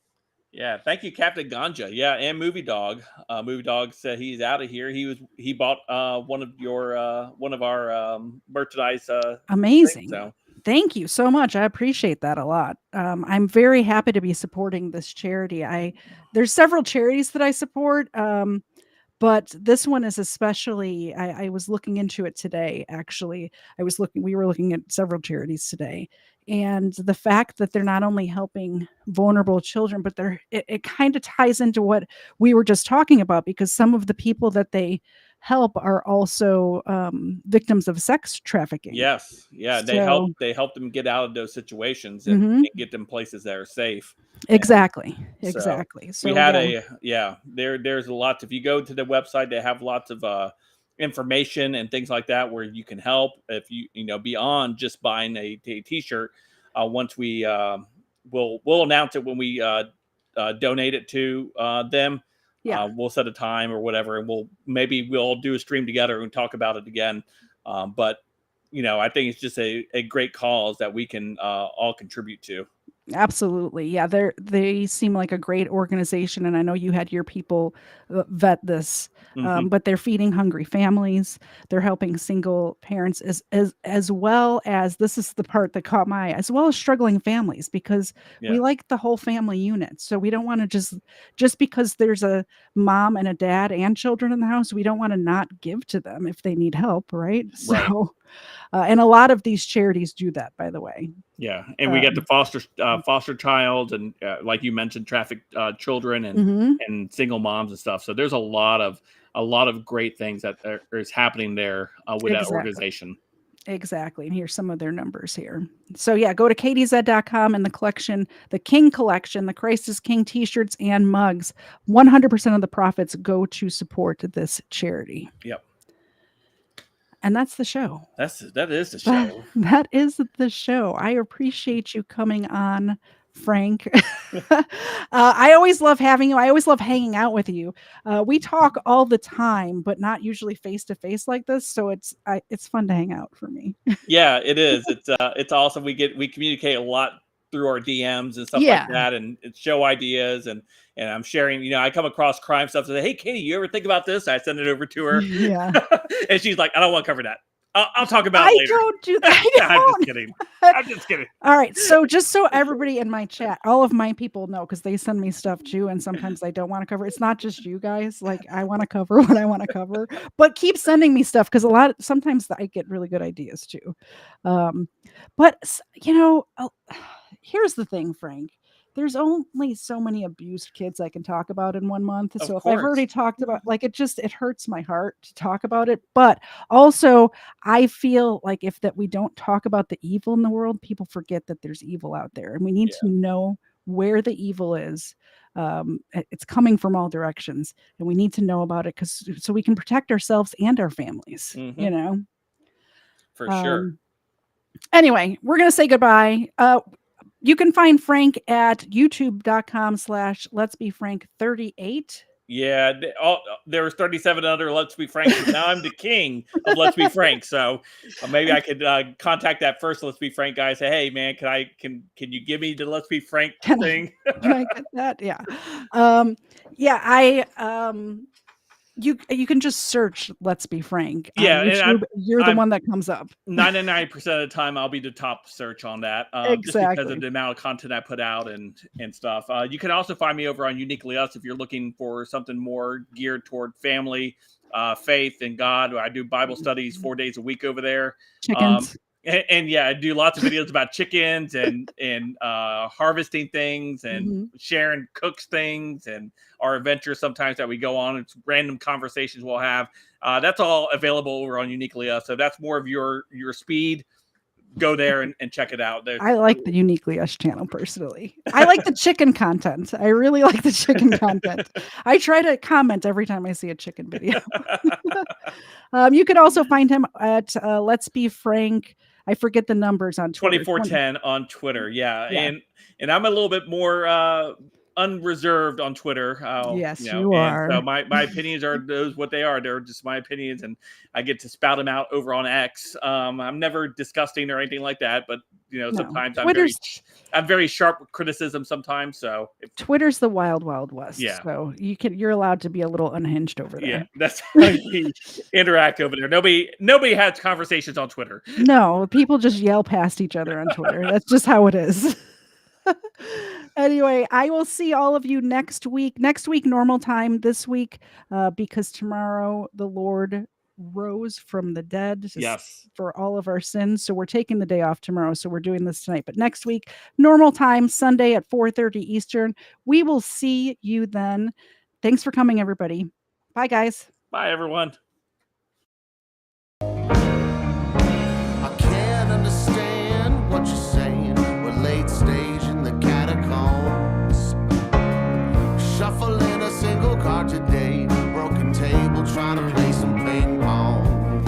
Yeah, thank you, Captain Ganja. Yeah, and Movie Dog. Movie Dog said he's out of here. He bought one of our merchandise things, amazing. so Thank you so much. I appreciate that a lot. I'm very happy to be supporting this charity. There's several charities that I support, but this one is especially I was looking into it today, actually. We were looking at several charities today. And the fact that they're not only helping vulnerable children, but it kind of ties into what we were just talking about, because some of the people that they help are also victims of sex trafficking. yes, yeah, So, they help them get out of those situations mhm. and get them places that are safe. And Exactly. so Exactly. we So, had yeah. there's a lot. If you go to the website, they have lots of information and things like that where you can help if beyond just buying a t-shirt. Once we'll announce it when we donate it to them. Yeah. We'll set a time or whatever, and we'll do a stream together and talk about it again. But I think it's just a great cause that we can all contribute to. Absolutely. Yeah, they seem like a great organization, and I know you had your people vet this. Mhm. But they're feeding hungry families. They're helping single parents as well as, this is the part that caught my eye, as well as struggling families, because we Yeah. like the whole family unit. So we don't want to just because there's a mom and a dad and children in the house, we don't want to not give to them if they need help, right? Right. So and a lot of these charities do that, by the way. Yeah, and we get the Mm. foster child, and like you mentioned, trafficked children Mhm. and single moms and stuff. So there's a lot of great things that is happening there with that Exactly. organization. Exactly. And here's some of their numbers here. So yeah, go to kdz.com and the King collection, the Christ is King t-shirts and mugs. 100% of the profits go to support this charity. Yep. And that's the show. That is the show. That is the show. I appreciate you coming on, Frank. I always love having you. I always love hanging out with you. We talk all the time, but not usually face to face like this. So it's fun to hang out for me. Yeah, it is. It's awesome. We communicate a lot through our DMs and stuff like Yeah. that, and show ideas, and I'm sharing. I come across crime stuff and say, "Hey, Katie, you ever think about this?" I send it over to her, Yeah. and she's like, "I don't want to cover that. I'll talk about I it later." don't do that. I'm just kidding. I'm just kidding. All right. So just so everybody in my chat, all of my people know, because they send me stuff too, and sometimes I don't want to cover. It's not just you guys. Like, I want to cover what I want to cover, but keep sending me stuff, because sometimes I get really good ideas too. But here's the thing, Frank. There's only so many abused kids I can talk about in 1 month. Of So if I've course. already talked about, like, it hurts my heart to talk about it. But also, I feel like if that we don't talk about the evil in the world, people forget that there's evil out there, and we need to know where the evil is. It's coming from all directions, and we need to know about it, so we can protect ourselves and our families. Mhm. For sure. Anyway, we're gonna say goodbye. You can find Frank at youtube.com/letsbefrank38. Yeah, there was 37 other Let's Be Frank. Now I'm the king of Let's Be Frank. So maybe I could contact that first Let's Be Frank guy. Say, hey man, can you give me the Let's Be Frank thing? Can I get that? Yeah. You can just search Let's Be Frank on Yeah, and YouTube. You're the one that comes up. 99% of the time I'll be the top search on that, just because of the amount of content I put out and stuff. You can also find me over on Uniquely Us if you're looking for something more geared toward family, faith, and God. I do Bible studies 4 days a week over there. Chickens. And yeah, I do lots of videos about chickens and harvesting things and sharing cooks things and our adventures sometimes that we go on. It's random conversations we'll have. That's all available over on Uniquely Us. So that's more of your speed. Go there and check it out. I like the Uniquely Us channel personally. I like the chicken content. I really like the chicken content. I try to comment every time I see a chicken video. You can also find him at Let's Be Frank I forget the numbers on Twitter. 2410 on Twitter. Yeah. Yeah. And I'm a little bit more unreserved on Twitter. Yes, you know, you and are. so my opinions are those what they are. They're just my opinions, and I get to spout them out over on X. I'm never disgusting or anything like that, but you know, No. sometimes I'm Twitter's very sharp with criticism sometimes. So Twitter's the wild, wild west. Yeah. So you're allowed to be a little unhinged over there. yeah, that's how we interact over there. Nobody has conversations on Twitter. No, people just yell past each other on Twitter. That's just how it is. Anyway, I will see all of you next week. Next week, normal time. This week, because tomorrow the Lord rose from the dead Yes. for all of our sins. So we're taking the day off tomorrow. So we're doing this tonight. But next week, normal time, Sunday at 4:30 Eastern. We will see you then. Thanks for coming, everybody. Bye, guys. Bye, everyone. I can't understand what you're saying. We're late stage in the catacombs. Shuffling a single card today. Broken table trying to play some ping pong.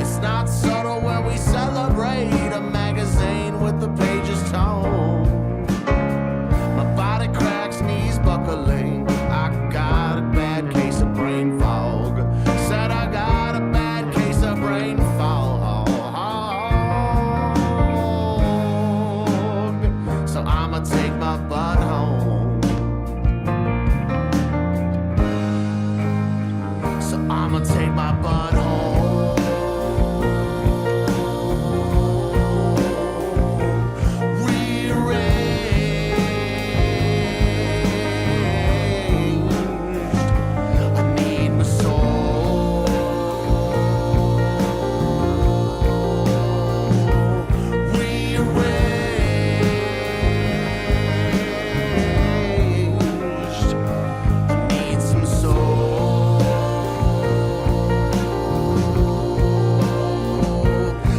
It's not subtle when we celebrate a magazine with the pages torn. My body cracks, knees buckling. I got a bad case of brain fog. Said I got a bad case of brain fog. So I'ma take my butt home. So I'ma take my butt home. Rearranged. I need my soul. Rearranged. I need some soul.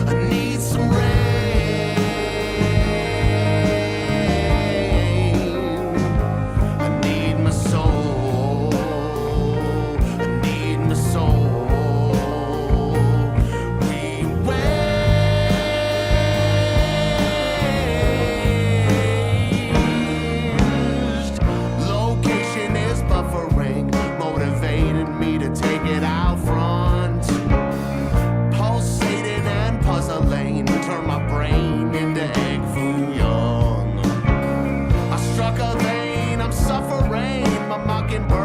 I need some rain. I need my soul. I need my soul. Rearranged. Location is buffering, motivated me to take it out front. Pulsating and puzzling, turn my brain into egg foo young. I struck a vein, I'm suffering, my mockingbird